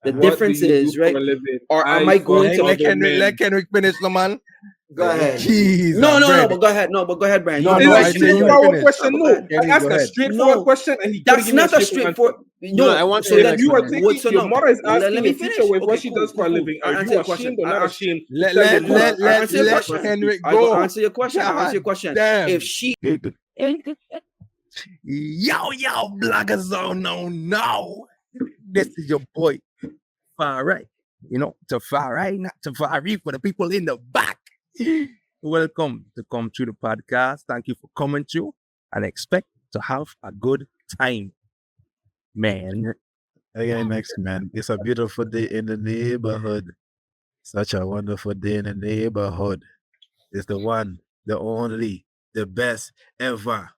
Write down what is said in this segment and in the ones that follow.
The difference is, right? Or am I going to... Let Kendrick finish, no man. Go ahead. Jeez, No, but go ahead. No, but go ahead, Brian. No, I it's a say you straightforward finish. question. No, I asked go a ahead. straightforward question, and he That's couldn't give me not a straightforward. No, I want so to then You are explain. taking, your mother is asking let me your finish. future with Okay, what she does for a living. I'll Are answer you your question. ashamed or not ashamed? Let Kendrick I go. will answer your question. I'll answer your question. Damn. If she... Yo, Blogger Zone, no. This is your boy, Far Right. You know, to Far Right, not to Far Right, for the people in the back. Welcome to come through the podcast. Thank you for coming through, and expect to have a good time, man. Again, next man. It's a beautiful day in the neighborhood. Such a wonderful day in the neighborhood. It's the one, the only, the best ever.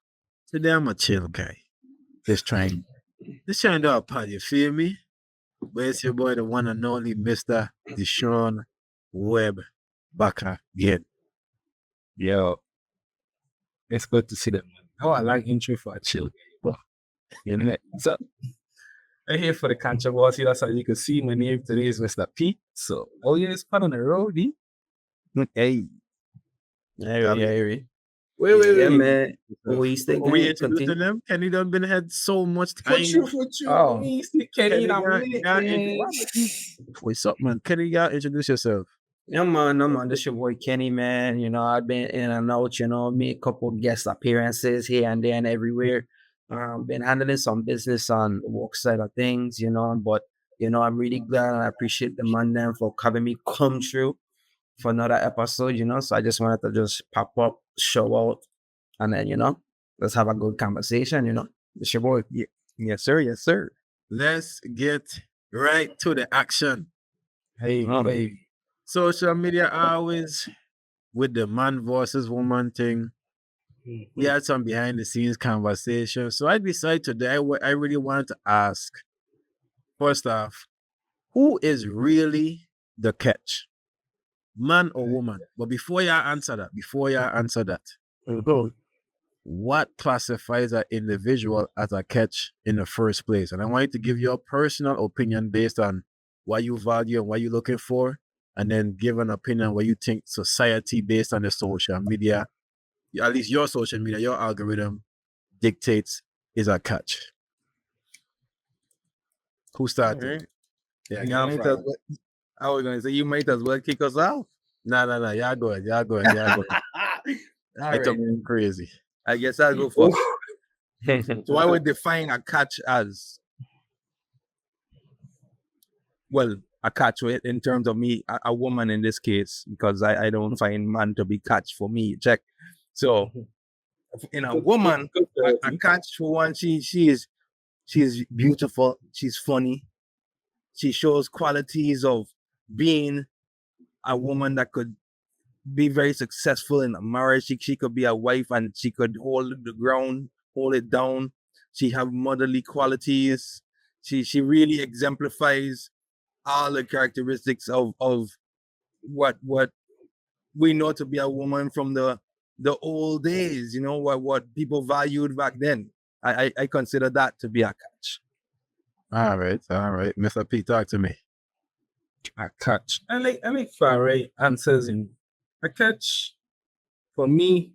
Today I'm a chill guy. Just trying to do a pod, you feel me? But it's your boy, the one and only Mr. Deshaun Webb back again. Yo, it's good to see them. Oh, I like intro for a chill. You know, so I'm here for the controversy. That's how you can see my name today is Mr. P. So, yeah, it's fun on the road, Hey. Wait, man. We still We introducing them. Kenny done been had so much time. Oh. Kenny, what's up, man? Kenny, you gotta introduce yourself. Yeah, man. This your boy Kenny, man. You know, I've been in and out, made a couple guest appearances here and there and everywhere. Been handling some business on the work side of things, but, I'm really glad and I appreciate the man them for having me come through for another episode, so I just wanted to just pop up, show out, and then, let's have a good conversation, It's your boy. Yeah. Yes, sir. Let's get right to the action. Hey, baby. Social media always with the man versus woman thing. We had some behind the scenes conversation. So I decided today, I really wanted to ask, first off, who is really the catch? Man or woman? But before you answer that, what classifies an individual as a catch in the first place? And I want you to give your personal opinion based on what you value and what you're looking for, and then give an opinion what you think society based on the social media, at least your social media, your algorithm dictates is a catch. Who started? Yeah, I was going to say, you might as well kick us out. No. Y'all go ahead. I took me crazy. I guess I'll go first. So I would define a catch as, well, a catch in terms of me, a woman in this case, because I don't find man to be catch for me. Check. So, in a woman, a catch for one, she's beautiful, she's funny, she shows qualities of being a woman that could be very successful in a marriage. She could be a wife and she could hold the ground, hold it down. She have motherly qualities. She really exemplifies all the characteristics of what we know to be a woman from the old days, what people valued back then. I consider that to be a catch. All right. Mr. P, talk to me. A catch. I like Far Right answers in a catch. For me,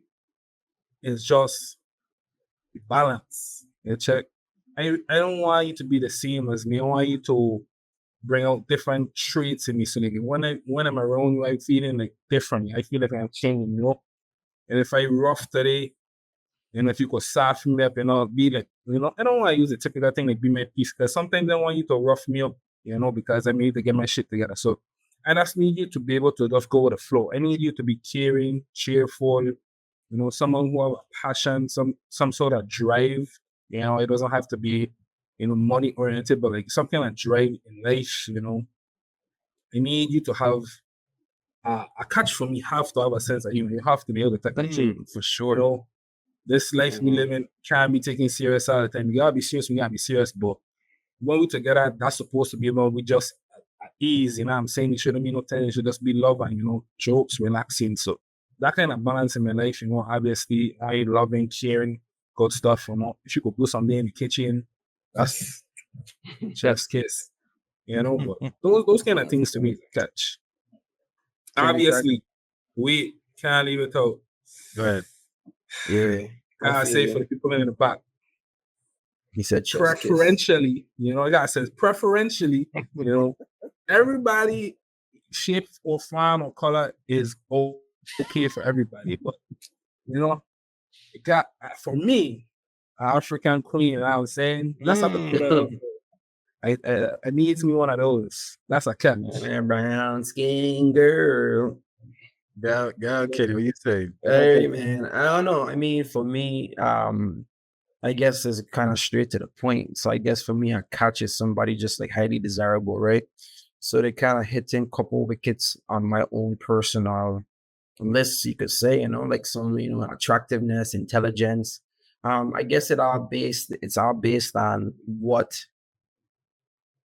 is just balance. You check. I don't want you to be the same as me. I want you to bring out different traits in me. So like when I'm around you, I'm feeling like different. I feel like I'm changing, And if I rough today, if you could soften me up, be like, I don't want to use the typical thing like be my peace, because sometimes I want you to rough me up, because I need to get my shit together. So I just need you to be able to just go with the flow. I need you to be caring, cheerful, someone who have a passion, some sort of drive. It doesn't have to be, money oriented, but like some kind of drive in life, I need you to have a catch for me, have to have a sense of humor. You have to be able to take that for sure. This life we live in can't be taken serious all the time. You gotta be serious, we gotta be serious, but when we together, that's supposed to be about we just at ease, I'm saying? It shouldn't be no tension, it should just be love and jokes, relaxing. So that kind of balance in my life, obviously I loving, sharing good stuff, if you could do something in the kitchen, that's chef's kiss. you know. But those kind of things to me catch. Obviously, we can't leave it out. Go ahead. Yeah. I say for the people in the back, He said chef's kiss. preferentially, you know, God says preferentially, you know, everybody shape or form or color is okay for everybody. But you know, it got for me, African queen, I was saying, let's have to put a I need me one of those. That's a catch. Brown skin girl. Go, Kenny, what you saying? Hey man, I don't know. I mean, for me, I guess it's kind of straight to the point. So I guess for me, a catch is somebody just like highly desirable, right? So they kind of hitting couple wickets on my own personal list, you could say, you know, like some, you know, attractiveness, intelligence. I guess it's all based on what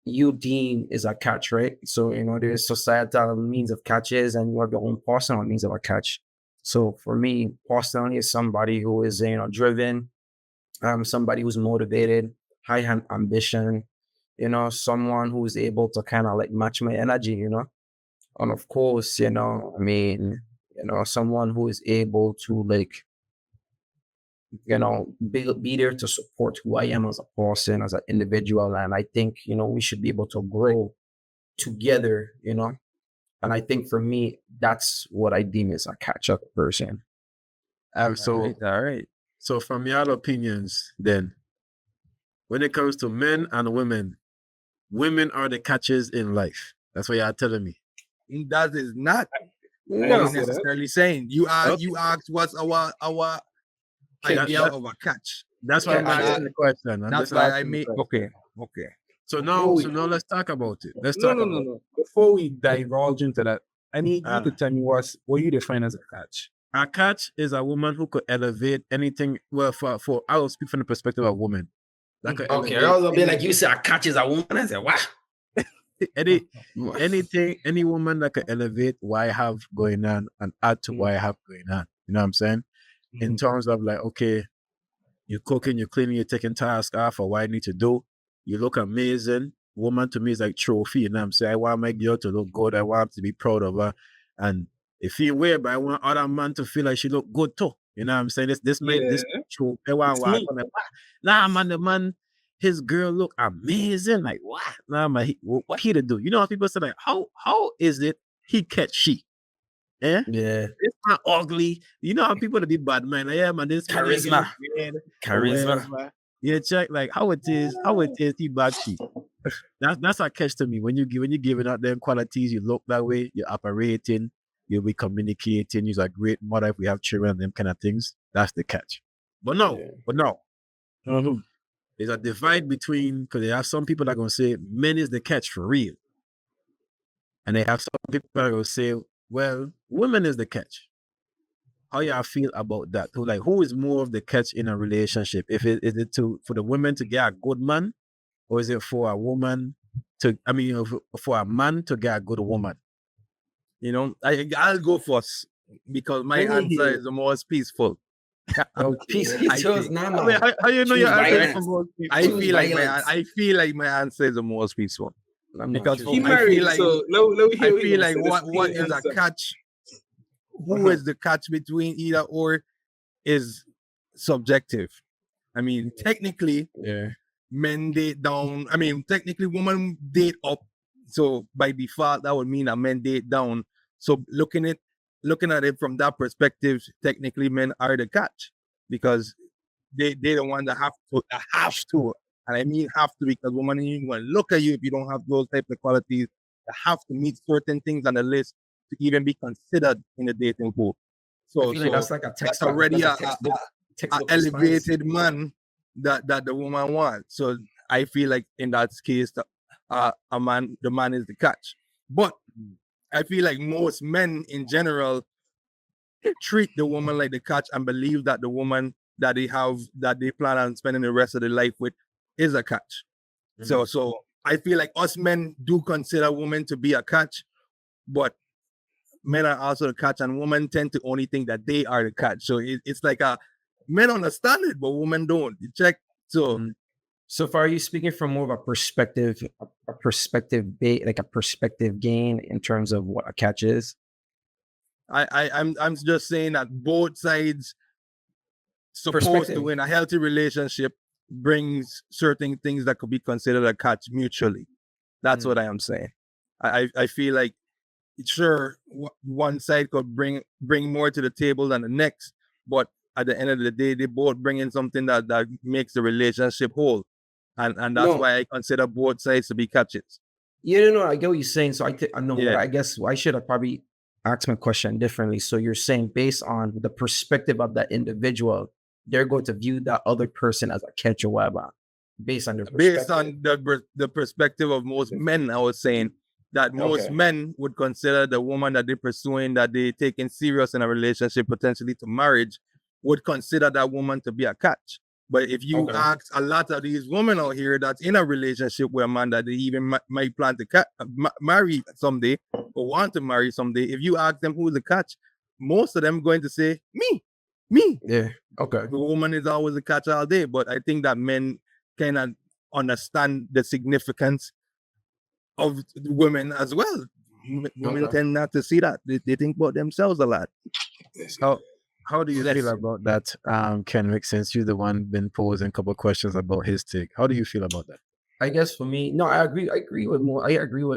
you deem is a catch, right? So, you know, there's societal means of catches and you have your own personal means of a catch. So for me, personally, is somebody who is, you know, driven, somebody who's motivated, high ambition, you know, someone who's able to kind of like match my energy, you know. And of course, you know, I mean, you know, someone who is able to like, you know, be there to support who I am as a person, as an individual. And I think, you know, we should be able to grow together, you know. And I think for me, that's what I deem as a catch up person. So, all right. So from your opinions, then, when it comes to men and women are the catches in life. That's what you're telling me. That is not what No. I'm necessarily saying. You asked what's our idea of a catch. That's why I'm asking the question. That's why I made okay. So now let's talk about it. No. Before we divulge into that, I need you to tell me what you define as a catch. A catch is a woman who could elevate anything. Well, for I will speak from the perspective of women. Okay, I was a bit like you said, a catch is a woman. I said, what? Any woman that can elevate what I have going on and add to what I have going on. You know what I'm saying? In terms of like, okay, you're cooking, you're cleaning, you're taking tasks off or what I need to do. You look amazing. Woman to me is like trophy. You know what I'm saying? I want my girl to look good. I want to be proud of her. And it feel weird, but I want other man to feel like she look good too. You know what I'm saying? This trophy. Nah, man, the man, his girl look amazing. Like what? Nah, man, what he to do? You know how people say like, how is it he catch she? Yeah, it's not ugly. You know how people to be bad man. Like, yeah, man, this charisma. Yeah, check like how it is he bad she. That's a catch to me. When you're giving out them qualities, you look that way, you're operating, you'll be communicating, you're a great mother if we have children, them kind of things. That's the catch. But no. There's a divide between, because there are some people that are going to say men is the catch for real. And they have some people that are going to say, well, women is the catch. How y'all feel about that? Who is more of the catch in a relationship? Is it for the women to get a good man, or is it for a woman for a man to get a good woman? You know, I'll go first because my answer is the most peaceful. How you know your answer is the most peaceful? I feel like my answer is the most peaceful. Because he married, I feel like what is a catch? Who is the catch between either or is subjective. I mean, technically, men date down. I mean, technically, women date up. So by default, that would mean that men date down. So looking at it from that perspective, technically, men are the catch because they the one that have to. And I mean have to because women ain't even look at you if you don't have those types of qualities. You have to meet certain things on the list to even be considered in the dating pool. So that's like that's already a elevated man that the woman wants. So I feel like in that case, the man is the catch. But I feel like most men in general treat the woman like the catch and believe that the woman that they plan on spending the rest of their life with is a catch. So I feel like us men do consider women to be a catch, but men are also the catch, and women tend to only think that they are the catch. So it's like men understand it, but women don't. You check. So So far, are you speaking from more of a perspective, like a perspective gain in terms of what a catch is? I'm just saying that both sides supposed Perspective. to, in a healthy relationship, brings certain things that could be considered a catch mutually. That's what I am saying. I feel like, sure, one side could bring more to the table than the next, but at the end of the day, they both bring in something that makes the relationship whole, and that's No. why I consider both sides to be catches. Yeah, no, I get what you're saying. So I know, Yeah. I guess I should have probably asked my question differently. So you're saying based on the perspective of that individual, they're going to view that other person as a catch or whatever, based on their Based perspective. on the perspective of most men, I was saying that most Okay. men would consider the woman that they're pursuing, that they taking serious in a relationship, potentially to marriage, would consider that woman to be a catch. But if you Okay. ask a lot of these women out here that's in a relationship with a man that they even might plan to marry someday or want to marry someday, if you ask them who's the catch, most of them going to say me. Yeah. Okay. The woman is always a catch all day. But I think that men cannot understand the significance of women as well. Women Okay. tend not to see that. They think about themselves a lot. How do you feel about that, Kenrick? Since you're the one been posing a couple of questions about his take, how do you feel about that? I guess for me, no, I agree. I agree with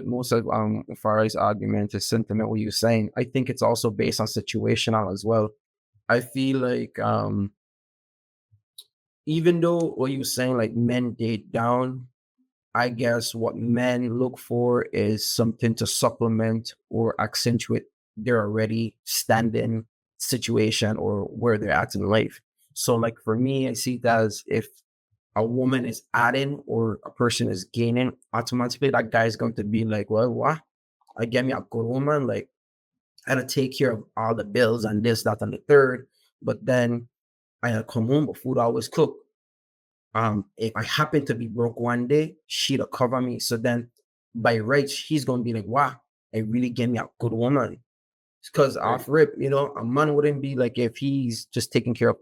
most of Farah's argument, his sentiment, what you're saying. I think it's also based on situational as well. I feel like even though what you're saying, like men date down, I guess what men look for is something to supplement or accentuate their already standing situation or where they're at in life. So, like for me, I see it as if a woman is adding or a person is gaining, automatically that guy is going to be like, well, what? I get me a good woman, like I gotta take care of all the bills and this, that, and the third. But then I come home, but food always cook. If I happen to be broke one day, she'll cover me. So then by rights, he's gonna be like, wow, I really get me a good woman. Because off rip, a man wouldn't be like if he's just taking care of,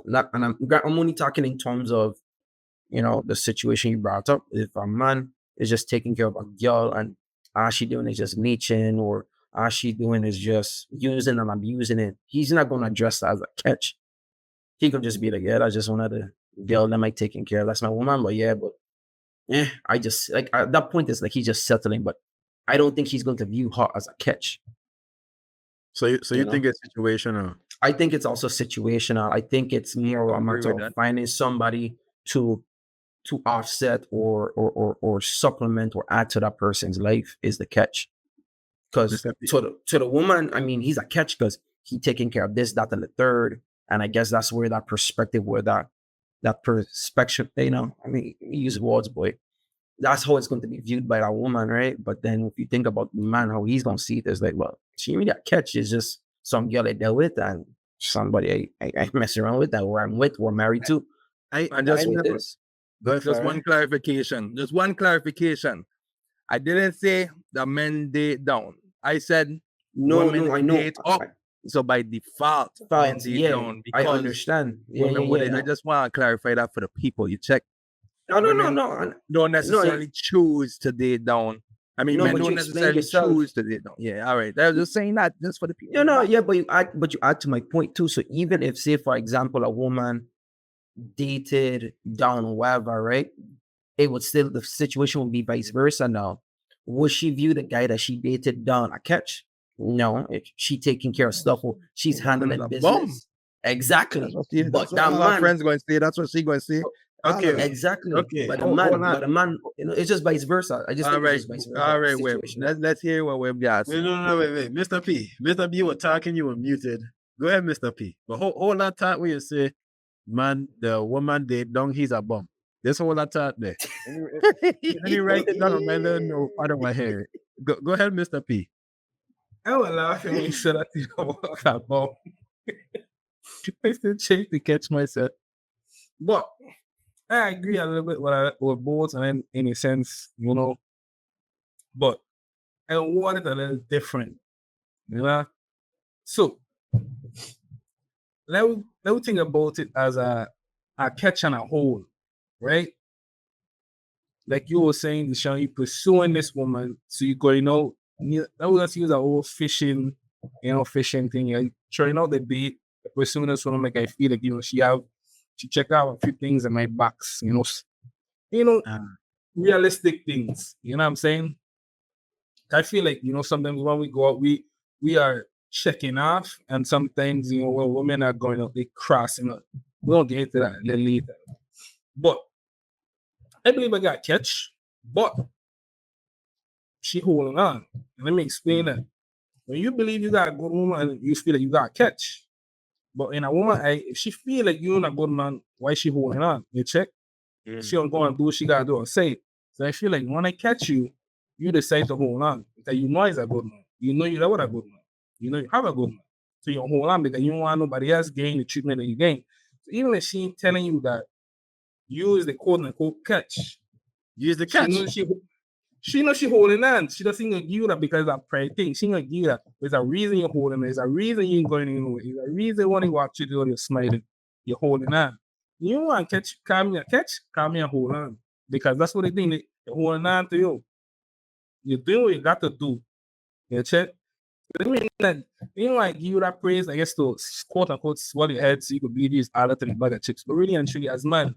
not, and I'm only talking in terms of, the situation you brought up. If a man is just taking care of a girl and all she doing is just leeching or all she doing is just using and abusing it, he's not gonna address that as a catch. He could just be like, yeah, that's just one of the girl that might taking care of. That's my woman, but yeah, but I just like at that point it's like he's just settling, but I don't think he's going to view her as a catch. So you think it's situational? I think it's also situational. I think it's more a matter of finding somebody to offset or supplement or add to that person's life is the catch. Because to the woman, I mean, he's a catch because he taking care of this, that, and the third. And I guess that's where that perspective, where that perspective, I mean, use words, boy. That's how it's going to be viewed by that woman, right? But then if you think about the man, how he's going to see it, it's like, well, she really a catch is just some girl I dealt with and somebody I mess around with that or I'm with or married to. Just one clarification. Just one clarification. I didn't say the men date down. I said women I know. date up. So by default, men date down. I understand. I just want to clarify that for the people. You check. No. Don't necessarily choose to date down. I mean, men don't necessarily choose to date down. Yeah, all right. I was just saying that just for the people. But you add to my point too. So even if, say, for example, a woman dated down or whatever, right? It would still, the situation would be vice versa now. Would she view the guy that she dated down a catch? No, she taking care of stuff or she's handling business. Bum. Exactly. But that man, friends going to say, that's what she going to say. Okay, exactly. Okay. But the man, it's just vice versa. I just think it's just vice versa. All right, Web. Let's hear what Web got. No, wait. Mr. P, you were talking, you were muted. Go ahead, Mr. P. But hold that thought where you say, man, the woman date down, he's a bum. Just hold that thought there. Let me write it down on my little note out of my hair. Go ahead, Mr. P. I was laughing when you said that you don't want that bum. I still change to catch myself. But I agree a little bit with both, and in a sense, but I want it a little different, So let me think about it as a catch and a hold, right? like you were saying, Deshaun, you pursuing this woman, so you go, let's use our old fishing, fishing thing. You're trying out the bait, pursuing this woman, like I feel like, she check out a few things in my box, realistic things. You know what I'm saying? I feel like, sometimes when we go out, we are checking off, and sometimes, when women are going out, they cross, we don't get into that a little later. But I believe I got catch, but she holding on. And let me explain that. When you believe you got a good woman, you feel like you got catch. But in a woman, if she feel like you're not good man, why she holding on? You check. She don't go and do what she gotta do or say. So I feel like when I catch you, you decide to hold on because you know he's a good man. You know you love a good man. You know you have a good man. So you hold on because you don't want nobody else gain the treatment that you gain. So even if she ain't telling you that you is the quote unquote catch, Use the catch. She knows she holding on. She doesn't give you that because of pride thing. She gonna give you that. There's a reason you're holding on. There's a reason you ain't going anywhere. There's a reason when you watch you do, you're smiling. You're holding on. You want to catch me and hold on. Because that's what they think. They're holding on to you. You do what you got to do. You check. They don't like give you that praise, I guess, to quote unquote swallow your head so you could be these other to the bag of chicks. But really and truly, as man,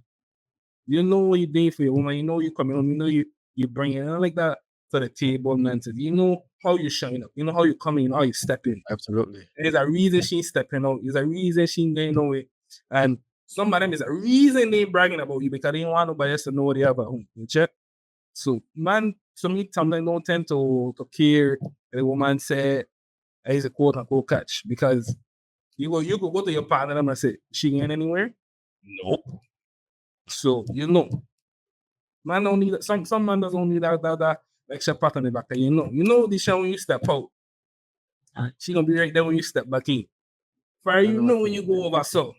you know what you're doing for your woman. You know you coming home. You know you bring it like that to the table, nonsense. You know how you showing up. You know how you coming. You know how you step in. Absolutely. There's a reason she's stepping out. There's a reason she ain't going nowhere. And some of them is a reason they bragging about you because they don't want nobody else to know what they have at home. You check? So, man, sometimes don't tend to care if the woman said he's a quote unquote catch because you could go to your partner and say, she ain't anywhere? Nope. So, man don't need some man doesn't need that extra part on the back. You know this when you step out. She gonna be right there when you step back in. For you know when you go over, so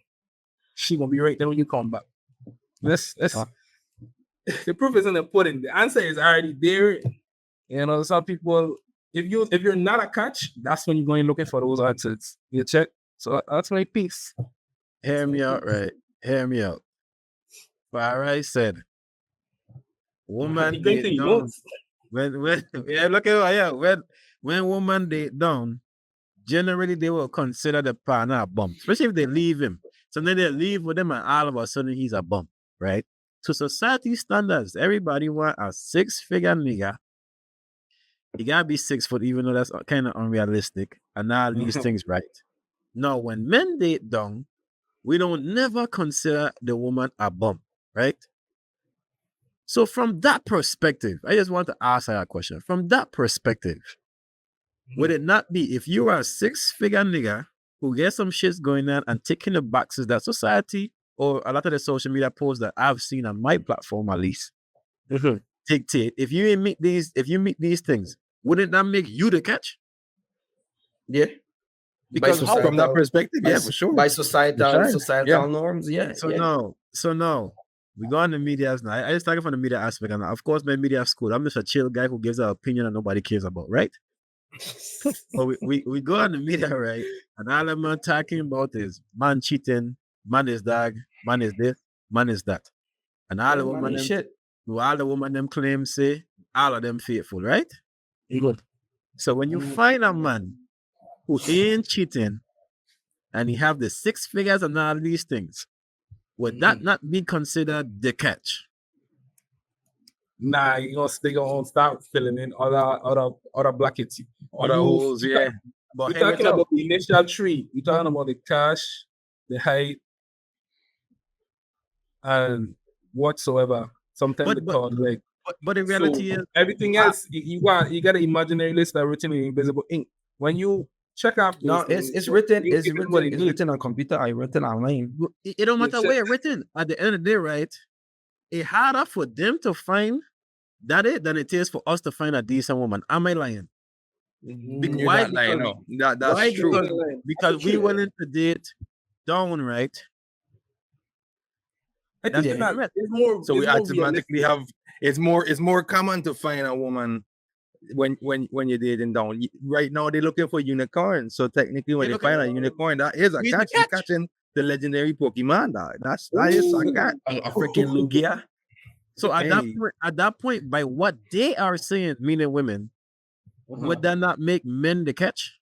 she gonna be right there when you come back. Let's the proof is in the pudding. The answer is already there. Some people, if you're not a catch, that's when you're going looking for those answers. You check. So that's my piece. Hear me out, right? Hear me out. Farah said, woman date down. When woman date down, generally they will consider the partner a bum, especially if they leave him. So then they leave with him and all of a sudden he's a bum, right? To society standards, everybody want a 6-figure nigga. He gotta be 6 foot, even though that's kind of unrealistic. And all these things, right? Now, when men date down, we don't never consider the woman a bum, right? So from that perspective, I just want to ask her a question. From that perspective, would it not be if you are a 6-figure nigga who gets some shits going on and ticking the boxes that society or a lot of the social media posts that I've seen on my platform at least dictate, if you meet these things, wouldn't that make you the catch? Yeah. Because from that perspective, yeah, for sure. By societal norms, yeah. So now we go on the media now. I just talking from the media aspect, and of course, my media school. I'm just a chill guy who gives an opinion and nobody cares about, right? But we go on the media, right? And all I'm talking about is man cheating, man is dog, man is this, man is that. And all the woman them claim say all of them faithful, right? Good. So when you find a man who ain't cheating and he have the 6 figures and all these things, would that not be considered the catch? Nah, they gonna start filling in other brackets, other holes, yeah. But we're talking about the initial tree. We're talking about the cash, the height, and whatsoever. Sometimes but the reality is everything else you got an imaginary list that written in invisible ink. When you check out, it's written on computer. I written online. It don't matter where it's written. At the end of the day, right? It's harder for them to find than it is for us to find a decent woman. Am I lying? Why? That's true. Because we willing to date down, right? So we automatically have. It's more common to find a woman when you're dating down. Right now they're looking for unicorns. So technically, when they find a unicorn, that is a catch. You're catching the legendary Pokemon. That is a catch. A freaking Lugia. So Hey. at that point, by what they are saying, meaning women, would that not make men the catch?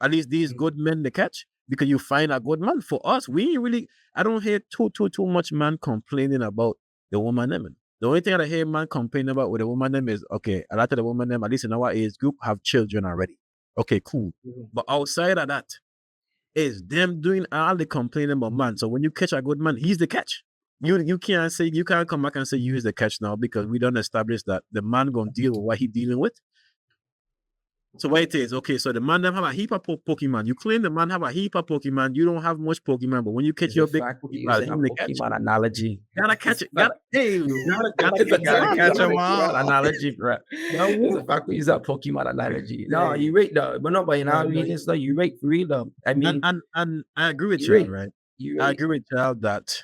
At least these good men the catch? Because you find a good man. For us, we ain't really, I don't hear too much man complaining about the woman them. The only thing that I hear man complaining about with the woman them is, okay, a lot of the woman them, at least in our age group, have children already. Okay, cool. But outside of that, is them doing all the complaining about man. So when you catch a good man, he's the catch. You can't come back and say you is the catch now because we don't establish that the man gonna deal with what he dealing with. So what it is, okay, so the man them have a heap of Pokemon. You claim the man have a heap of Pokemon. You don't have much Pokemon, but when you catch your big Pokemon, using him the catch. Pokemon analogy. Gotta catch it. Gotta catch 'em all. Pokemon analogy, bro. It's a fact we use that Pokemon analogy. No, you rate though, but no, but you know, I mean, it's like you rate for real though. I mean, and I agree with you you, rate. right? You I rate. agree with you that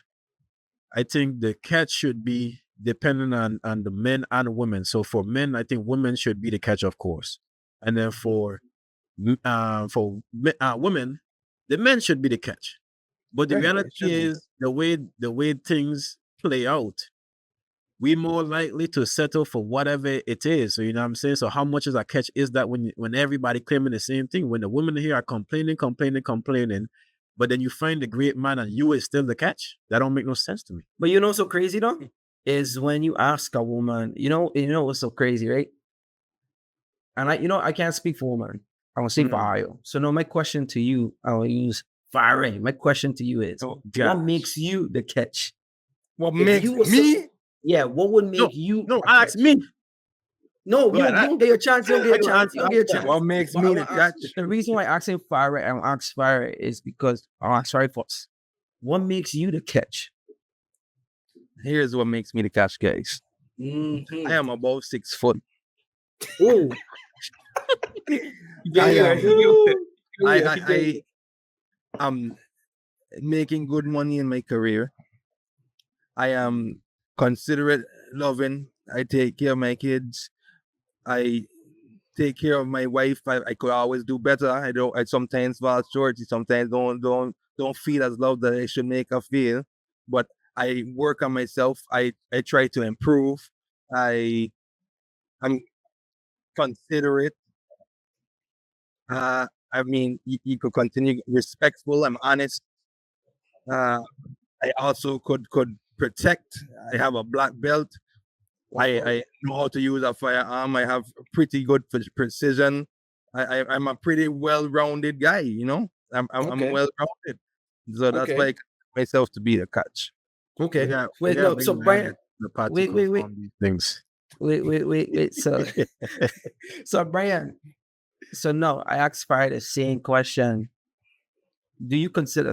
I think the catch should be depending on the men and women. So for men, I think women should be the catch, of course, and then for women, the men should be the catch. But the Right, it reality should be. is the way things play out, we more likely to settle for whatever it is. So you know what I'm saying? So how much is a catch is that when everybody claiming the same thing? When the women here are complaining, but then you find the great man and you is still the catch? That don't make no sense to me. But you know what's so crazy though? Is when you ask a woman, you know what's so crazy, right? And I can't speak for women. I want to speak for Ayo. So no, my question to you, I will use Fire. My question to you is, what makes you the catch? What If makes you was me? Yeah, what would make you? No, a ask catch? me. No, you But don't get your chance. You don't get your chance. You don't get your chance. What makes But me I'm the gonna ask- catch? The reason why I ask him Fire and ask Fire is because sorry, folks. What makes you the catch? Here's what makes me the catch, guys. I am above 6 foot. Ooh. I am making good money in my career. I am considerate, loving. I take care of my kids. I take care of my wife. I could always do better. I sometimes fall short. Sometimes don't feel as love that I should make her feel. But I work on myself. I try to improve. I'm considerate. I mean, you could continue respectful. I'm honest. I also could protect. I have a black belt. I know how to use a firearm. I have pretty good precision. I'm a pretty well-rounded guy. You know, I'm Okay. well-rounded. So that's Okay. why I consider myself to be the catch. Okay. Yeah, Wait, yeah, no. big So man, Brian, the party wait. confirm these things. Wait. So Brian. So no, I asked Fire the same question. Do you consider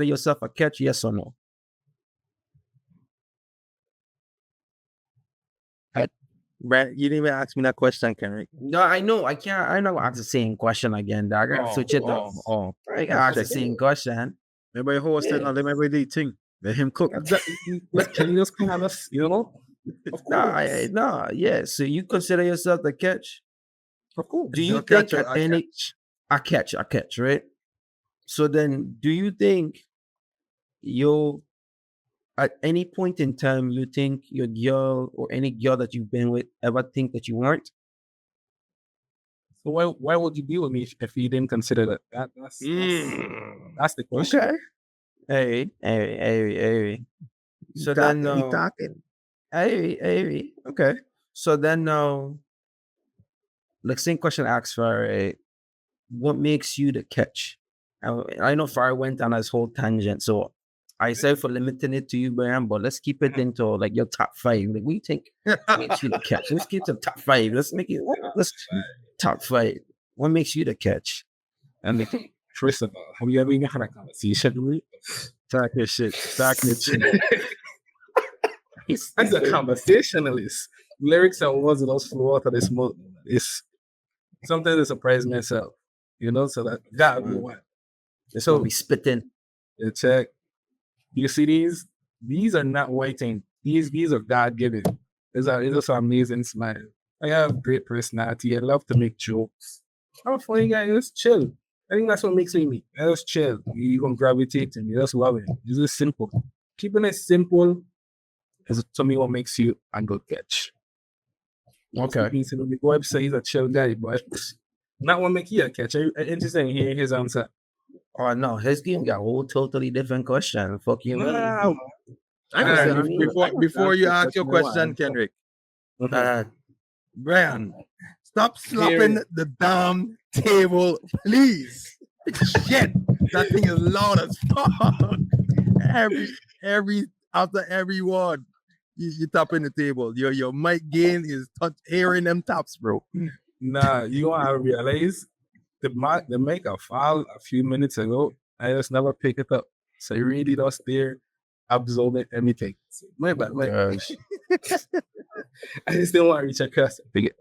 yourself a catch? Yes or no? Brad, you didn't even ask me that question, Kendrick. No, I know. I can't. I'm not gonna ask the same question again, dog. I gotta switch it up. I gotta ask the same question. Everybody host it, let everybody think. Let him cook. But can you just kind of, of course. Yeah. So you consider yourself the catch? Of course. Do you You're a think catch or at a any I catch, right? So then, do you think you at any point in time you think your girl or any girl that you've been with ever think that you weren't? So why would you be with me if you didn't consider that? That's the question. Okay. Hey. So then, hey. Okay. So then, the same question asked for what makes you the catch? I know Far went on his whole tangent, so I said for limiting it to you, Brian, but let's keep it into like your top 5. Like, what do you think makes you the catch? Let's get to the top 5. Let's top 5. What makes you the catch? And first of all, have you ever even had a conversation with? Talk your shit. As a conversationalist, lyrics and words that flow out of this mode is something that surprised myself. So that would be one. So we spitting. Check. You see these? These are not waiting. These are God given. These are just an amazing smile. I have great personality. I love to make jokes. I'm a funny guy. Just chill. I think that's what makes me. I just chill. You gonna gravitate to me. Just love it. It's just simple. Keeping it simple is to me what makes you a good catch. Okay. Means the website he's a chill guy, but not what make you a catch. Interesting hearing his answer. Oh no, his game got a whole totally different question. Fuck you, mean? Wow. I Alright, can say, before you ask your question, Kendrick, Uh, Brian, stop slapping the damn table, please. Shit, that thing is loud as fuck. Every after every word, you tapping the table. Your mic gain is hearing them taps, bro. Nah, you want to realize the make a file a few minutes ago. I just never pick it up. So you really just there absorbing everything. Wait, but like, Gosh. I just didn't want to reach across and pick it.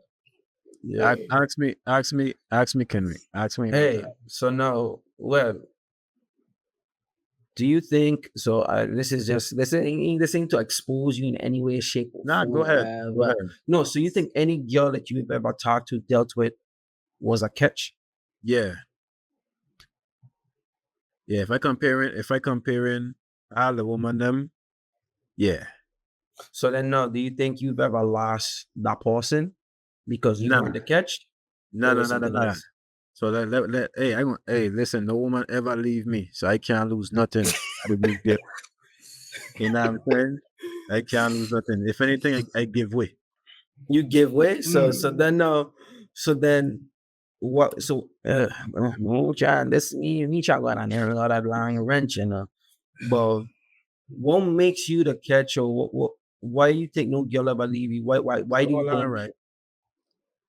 yeah. Ask me, Kenry. Ask me. Hey, so now, well, do you think so? This is just this ain't to expose you in any way, shape, or Nah, form. go ahead. Go ahead. No, so you think any girl that you've ever talked to, dealt with, was a catch? Yeah. Yeah, if I comparing all the woman them, yeah. So then, no, do you think you've ever lost that person because you Nah. weren't the catch? No. Or something else? So hey, listen, no woman ever leave me, so I can't lose nothing. I big gift. You know what I'm saying? I can't lose nothing. If anything, I give way. You give way. So then no. So then what? So this me try going on there all that long wrench, you know. But what makes you the catch, or what? Why you think no girl ever leave you? Why do you All think? right.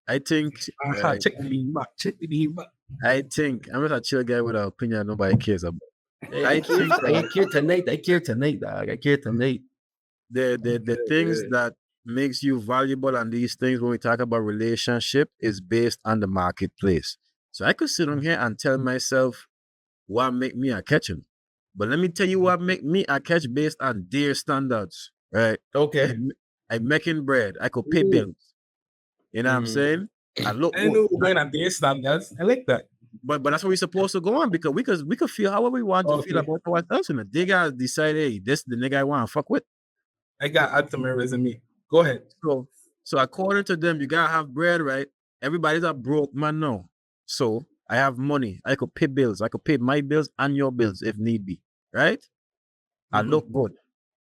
I think Check the beam back. Check the beam back. I'm just a chill guy with an opinion nobody cares about. I care tonight. I care tonight, dog. I care tonight. The things that makes you valuable and these things when we talk about relationship is based on the marketplace. So I could sit on here and tell myself what make me a catching. But let me tell you what make me a catch based on their standards, right? Okay. I'm making bread. I could pay bills. You know what I'm saying? I look I know we're going at their standards. I like that. but that's what we're supposed to go on because we could feel however we want to feel about ourselves. And they gotta decide, hey, this the nigga I want to fuck with. I got add to my resume. Go ahead. So according to them, you gotta have bread, right? Everybody's a broke man now. So I have money. I could pay bills. I could pay my bills and your bills if need be, right? I look good.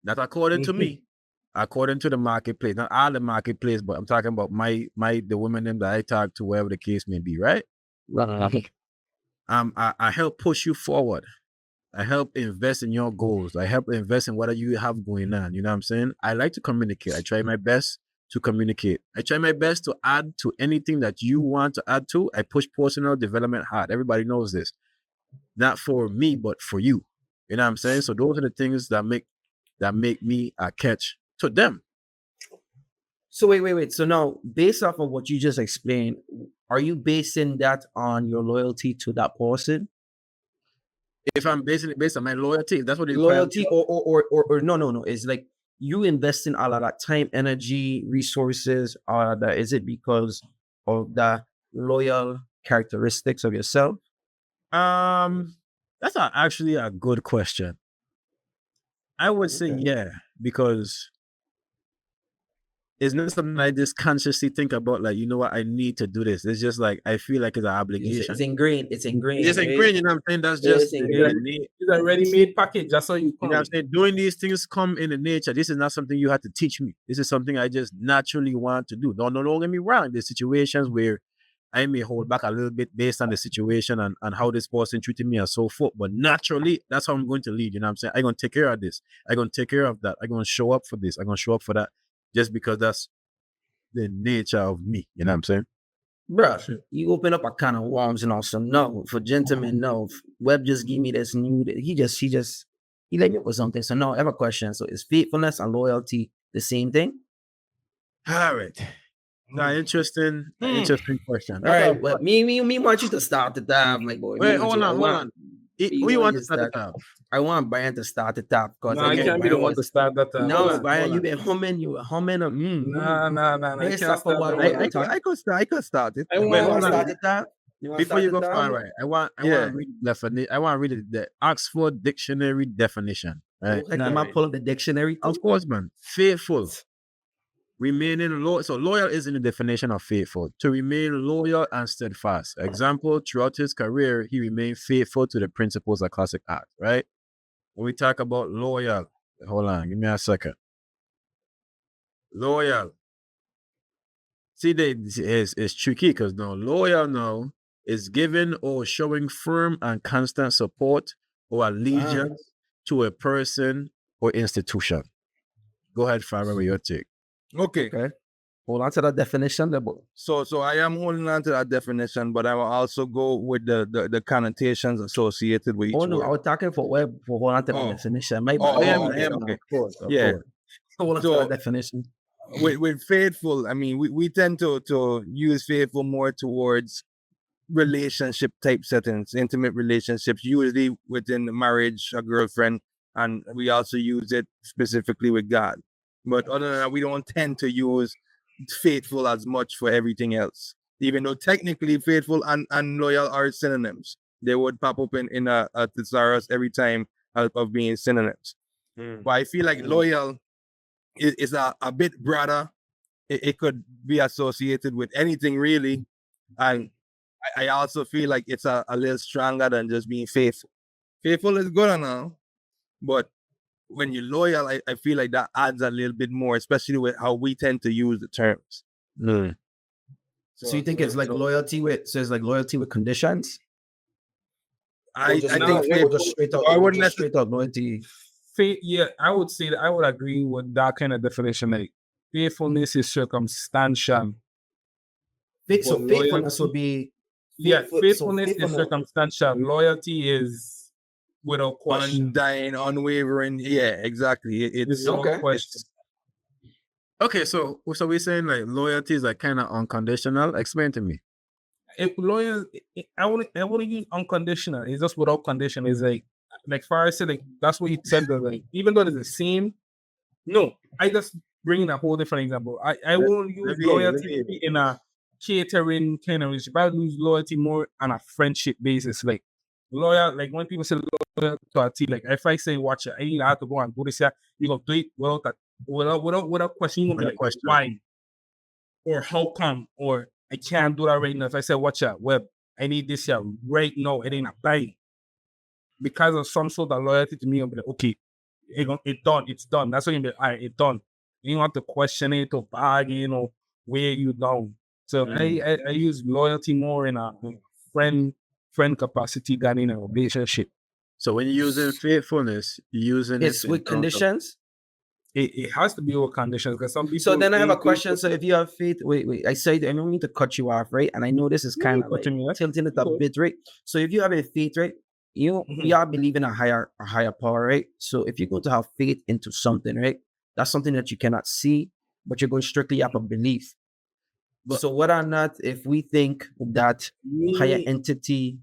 That's according to me. According to the marketplace, not all the marketplace, but I'm talking about the women them that I talk to, wherever the case may be, right? I help push you forward. I help invest in your goals. I help invest in whatever you have going on. You know what I'm saying? I like to communicate. I try my best to communicate. I try my best to add to anything that you want to add to. I push personal development hard. Everybody knows this. Not for me, but for you. You know what I'm saying? So those are the things that make me a catch to them. So wait. So now, based off of what you just explained, are you basing that on your loyalty to that person? If I'm basing it based on my loyalty, that's what Loyalty, or no. It's like you invest in all of that time, energy, resources. Is it because of the loyal characteristics of yourself? That's actually a good question. I would say yeah, because it's not something I just consciously think about, like, you know what, I need to do this. It's just like I feel like it's an obligation. It's ingrained. It's ingrained. It's ingrained, you know what I'm saying? That's just It's a ready-made package. That's how you know what I'm saying? Doing these things come in the nature. This is not something you have to teach me. This is something I just naturally want to do. Don't get me wrong. There's situations where I may hold back a little bit based on the situation and how this person treated me and so forth. But naturally, that's how I'm going to lead. You know what I'm saying? I'm going to take care of this. I'm going to take care of that. I'm going to show up for this. I'm going to show up for that. Just because that's the nature of me. You know what I'm saying? Bruh, you open up a can of worms and also no. For gentlemen, no. Webb just give me this new. He let me put something. So no, I have a question. So is faithfulness and loyalty the same thing? All right. Now, interesting question. All right, but me want you to start the time, my boy. Wait, hold on. Who you want to start the time? I want Brian to start the top because I can't be the one to start that. No, Brian, you been humming. You were humming. Nah. I could start it. I Wait, want hold to on. start the top. Before you go far, right? I want to read the Oxford Dictionary definition. Right? Like the man pull up the dictionary too. Of course, man. Faithful. Remaining loyal. So loyal is in the definition of faithful. To remain loyal and steadfast. Example, throughout his career, he remained faithful to the principles of classic art, right? When we talk about loyal, hold on, give me a second. Loyal. See, it's tricky because now loyal now is giving or showing firm and constant support or allegiance to a person or institution. Go ahead, Farmer, with your take. Okay. Okay. Hold on to that definition there, but So I am holding on to that definition, but I will also go with the connotations associated with each oh no, I word. was talking for web for hold on to that Oh. definition. My Oh, bad. oh, Yeah, okay. of course, of Yeah. course. Hold on to So- that definition. With faithful, I mean, we tend to use faithful more towards relationship type settings, intimate relationships, usually within the marriage, a girlfriend, and we also use it specifically with God. But other than that, we don't tend to use faithful as much for everything else. Even though technically faithful and loyal are synonyms, they would pop up in a thesaurus every time of being synonyms. But I feel like loyal is a bit broader. It could be associated with anything really. And I also feel like it's a little stronger than just being faithful. Faithful is good and all, but when you're loyal, I feel like that adds a little bit more, especially with how we tend to use the terms. So you think it's like loyalty with conditions? I Just think or faithful, just straight up, I wouldn't just straight up loyalty. Yeah, I would say that I would agree with that kind of definition. Like faithfulness is circumstantial. So But faithfulness loyalty- would be Faithfulness is circumstantial. Loyalty is without question. undying, unwavering. Yeah, exactly. It's Without okay. question. Okay, so we're saying like loyalty is like kind of unconditional. Explain to me. If loyal, I wouldn't use unconditional. It's just without condition. It's like far as I said, like that's what you said. That like even though it's the same, no, I just bring in a whole different example. I won't use loyalty in a catering kind of relationship. I would use loyalty more on a friendship basis. Like loyal, like when people say loyal to a T, like if I say watch it, I need to go and do this here, you go do it without question. You gonna be like, question. why? Or how come? Or I can't do that right now. If I say watch out, web, I need this here right now, it ain't applying. Because of some sort of loyalty to me, I'll be like, okay, it's done. That's what you be all right, it's done. You don't have to question it or bargain or weigh you down. So I use loyalty more in a friend capacity than in a relationship. So when you're using faithfulness, you're using It's it in with terms of- conditions. It has to be with conditions because some people. So then I have a they- question. So if you have faith, wait, I said I don't mean to cut you off, right? And I know this is kind of like cutting me off. tilting it a Go. bit, right? So if you have a faith, right, we are believing a higher power, right? So if you're going to have faith into something, right, that's something that you cannot see, but you're going strictly up a belief. So whether or not if we think that higher Me, entity,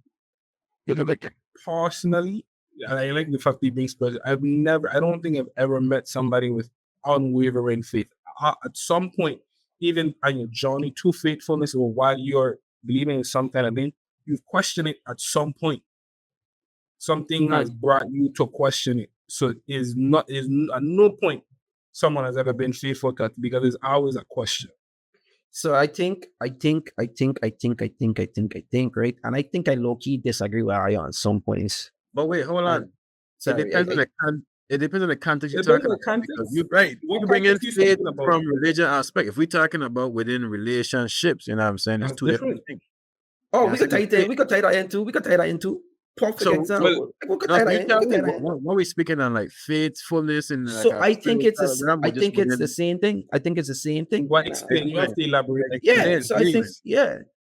personally, I like the fact that being special. I don't think I've ever met somebody with unwavering faith. At some point, even on your journey to faithfulness or while you're believing in some kind of thing, you've questioned it at some point. Something has brought you to question it. So is at no point someone has ever been faithful to it because there's always a question. so I think, right? And I think I low-key disagree with Aya on some points. But wait, hold on. Sorry, it depends on the context you're It depends talking on the about. context. Because you right. What You bring in context you faith talking about? from religion aspect. If we're talking about within relationships, you know what I'm saying? It's That's two different different. things. Oh, Yeah, we could so tie that. We could tie that into. We could tie that into. Perfect So, example. We could No, tie that you in. tell We could me, tie that in. what we speaking on like faithfulness and like So a I think it's spiritual realm or I just think it's the within- same thing. I think it's the same thing. What explain? You have to elaborate. Yeah. Explain, So I think please.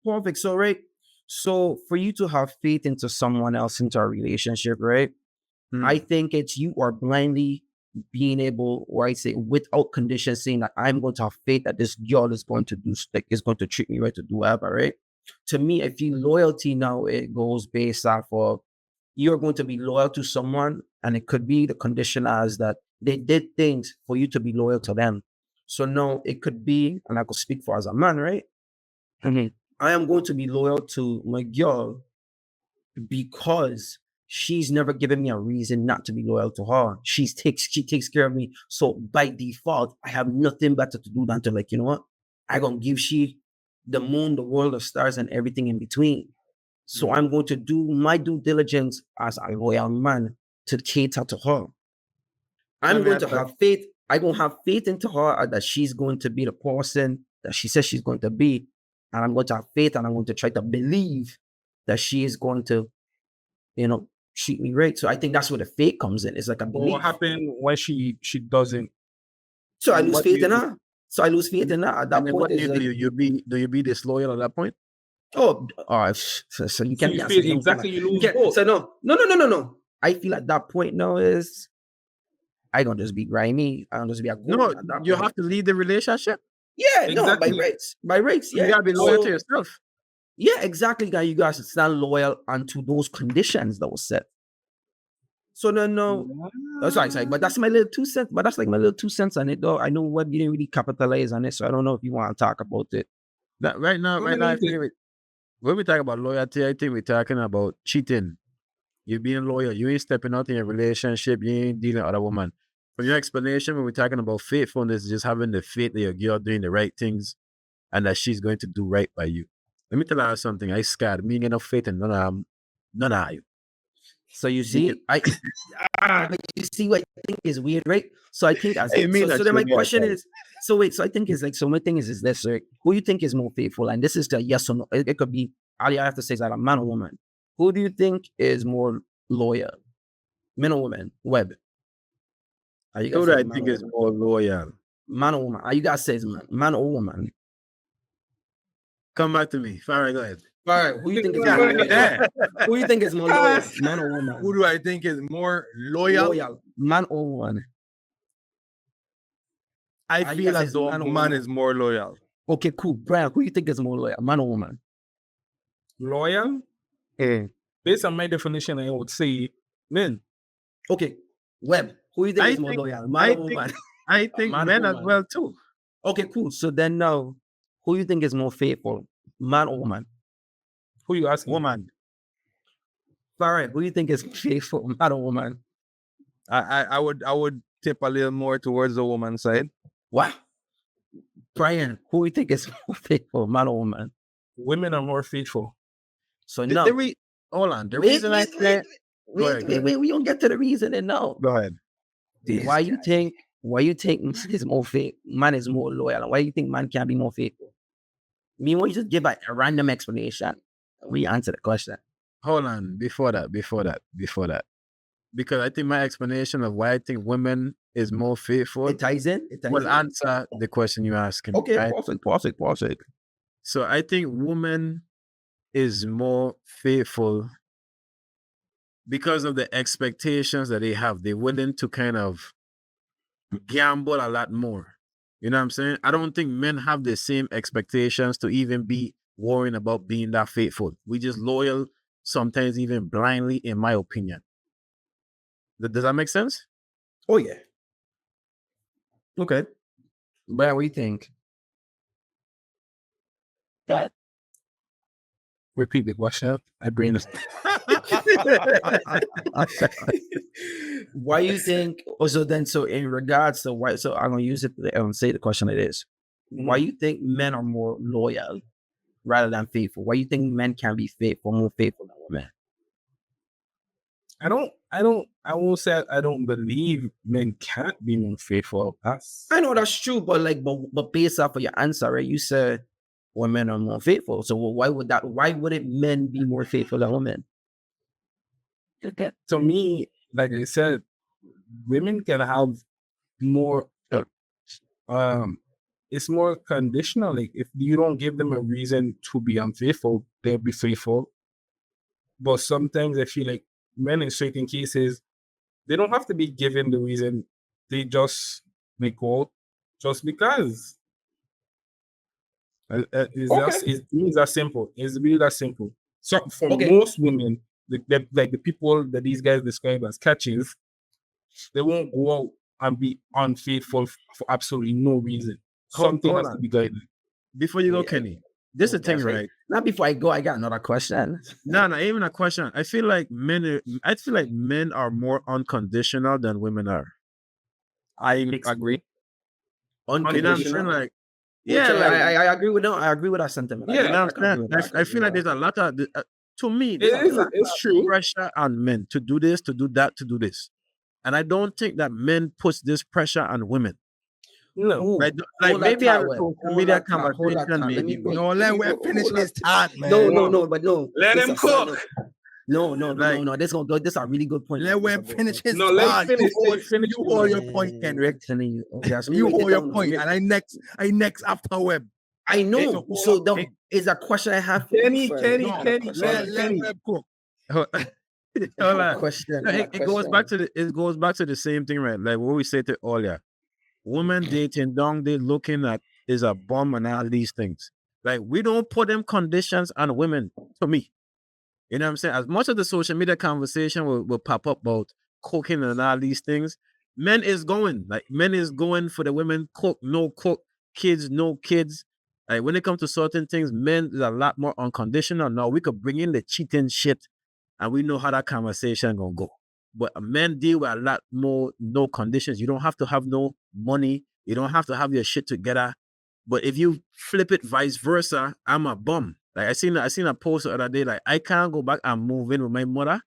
perfect. So right. So for you to have faith into someone else into a relationship, right? I think it's you are blindly being able, or I say without conditions, saying that I'm going to have faith that this girl is going to do, like, is going to treat me right, to do whatever, right? To me, I feel loyalty now, it goes based off of you're going to be loyal to someone, and it could be the condition as that they did things for you to be loyal to them. So no, it could be, and I could speak for as a man, right? I am going to be loyal to my girl because she's never given me a reason not to be loyal to her. She takes care of me. So by default, I have nothing better to do than to, like, you know what? I gonna give she the moon, the world, the stars, and everything in between. So I'm going to do my due diligence as a loyal man to cater to her. I'm Let me going to ask that. have faith. I'm going to have faith into her that she's going to be the person that she says she's going to be. And I'm going to have faith, and I'm going to try to believe that she is going to, treat me right. So I think that's where the faith comes in. It's like a But belief. what happened when she doesn't? So I lose what faith you in do? her. So I lose faith in her. At that And then point, what do it's you like, do? Do you be disloyal at that point? oh, so you So can't you answer feel them for exactly that. you lose can't- both. So no. I feel at that point now is I gonna just be grimy. I gonna just be a No, goat at that you point. have to lead the relationship. Yeah, no, by Exactly. rates. By rates, yeah. You gotta be loyal So, to yourself. yeah, exactly, guys. You guys should stand loyal unto those conditions that was set. So then, no, sorry, but that's my little 2 cents. But that's like my little 2 cents on it, though. I know what you didn't really capitalize on it, so I don't know if you want to talk about it. Right now, I Dominate it. think when we talk about loyalty, I think we're talking about cheating. You being loyal. You ain't stepping out in a relationship. You ain't dealing with other woman. From your explanation, when we're talking about faithfulness, just having the faith that your girl doing the right things and that she's going to do right by you. Let me tell you something. I scared. Me ain't got no faith in none of you. So you see, but you see what I think is weird, right? So I think as Hey, me so, not so then my sure me question outside. is, so wait, so I think is like, so my thing is this, right? Who you think is more faithful? And this is the yes or no. It could be all you have to say is like a man or woman. Who do you think is more loyal? Men or women? Web. Are you Who guys do I saying man think or is woman? more loyal? Man or woman? Are you guys saying man or woman? Come back to me. Farrah, go ahead. All right, who you think is Yeah, more loyal? yeah. Who you think is more loyal? Man or woman? Who do I think is more loyal? Man or woman? I I feel guess as it's though man or man woman. is more loyal. Okay, cool. Brian, who you think is more loyal? Man or woman? Loyal? Based on my definition, I would say men. Okay. Web, who you think I is more think- loyal? I Man or think- woman? I think Man or men as woman? well too. Okay, cool. So then now, who you think is more faithful? Man or woman? Who you asking? Woman. All right, who you think is faithful? Man or woman? I would tip a little more towards the woman side. Wow. Brian, who you think is more faithful? Man or woman? Women are more faithful. So The- no. the hold on. The reason I said Go ahead, go ahead. We don't get to the reason and no. go ahead. Why you think man is more man is more loyal? Why you think man can't be more faithful? Me, why you just give a random explanation? We answer the question. Hold on. Before that. Because I think my explanation of why I think women is more faithful It ties in. will answer the question you're asking. Okay, right? perfect. So I think woman is more faithful because of the expectations that they have. They're willing to kind of gamble a lot more. You know what I'm saying? I don't think men have the same expectations to even be worrying about being that faithful. We just loyal, sometimes even blindly, in my opinion. Does that make sense? Oh yeah. Okay. Brian, what do you think? Repeat the question. I brain is Why you think? So in regards to why? So I'm gonna use it. Say the question it is. Why you think men are more loyal rather than faithful? Why you think men can be more faithful than women? I won't say I don't believe men can't be more faithful. I know that's true, but based off of your answer, right? You said women are more faithful. So why wouldn't men be more faithful than women? To me, like I said, women can have more it's more conditional. Like if you don't give them a reason to be unfaithful, they'll be faithful. But sometimes I feel like men in certain cases, they don't have to be given the reason. They just may go out just because. It means that simple. It's really that simple. So for most women, like the people that these guys describe as catches, they won't go out and be unfaithful for absolutely no reason. Something has to be guided. Before you go, Kenny, this is the thing, right? Not before I go, I got another question. No, not even a question. I feel like men are more unconditional than women are. I agree. You know what I'm saying? Unconditional. Like, Which yeah, like, I agree with. No, I agree with that sentiment. Yeah. you know what I'm saying? I feel like there's a lot of, to me, there's a lot It's of true. pressure on men to do this, to do that, to do this. And I don't think that men puts this pressure on women. No. Like maybe I have a social media Hold that conversation, thought. Let maybe. me But No, let me finish hold his that- thought, man. No, but no. Let This him a side cook. note. No. Like- This is a really good point. Let This is him a good finish point. his No, let thought. him finish. You hold your point, Man, Kendrick. I'm telling you. Okay, so You let me hold get your down point, now. and I next after web. I know. Hey, So is a question I have for you Kenny, first. Kenny, No, Kenny, question. Let web cook. Hold on. Question. No, it goes back to the same thing, right? Like what we said to earlier. Women dating down, they looking at is a bomb and all these things. Like we don't put them conditions on women, to me. You know what I'm saying? As much as the social media conversation will pop up about cooking and all these things, men is going for the women cook, no cook, kids, no kids. Like when it comes to certain things, men is a lot more unconditional. Now we could bring in the cheating shit and we know how that conversation gonna go. But men deal with a lot more no conditions. You don't have to have no money. You don't have to have your shit together. But if you flip it vice versa, I'm a bum. Like I seen a post the other day, like I can't go back and move in with my mother.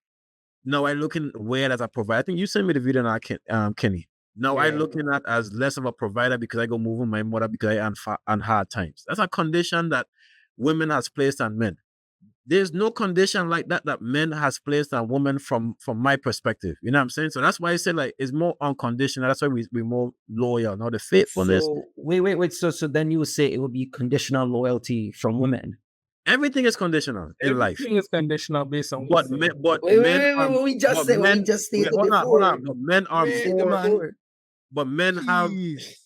Now I looking weird as a provider. I think you sent me the video now, Kenny. Now I looking at as less of a provider because I go move with my mother because I on hard times. That's a condition that women has placed on men. There's no condition like that men has placed on women from my perspective. You know what I'm saying? So that's why I said like it's more unconditional. That's why we more loyal, not the faithfulness. So wait. So then you would say it would be conditional loyalty from women. Everything is conditional in life. Everything is conditional based on But what men, but Wait, men are, we just but said what we men, just stated hold before. on. But men are We stated more, before. but men have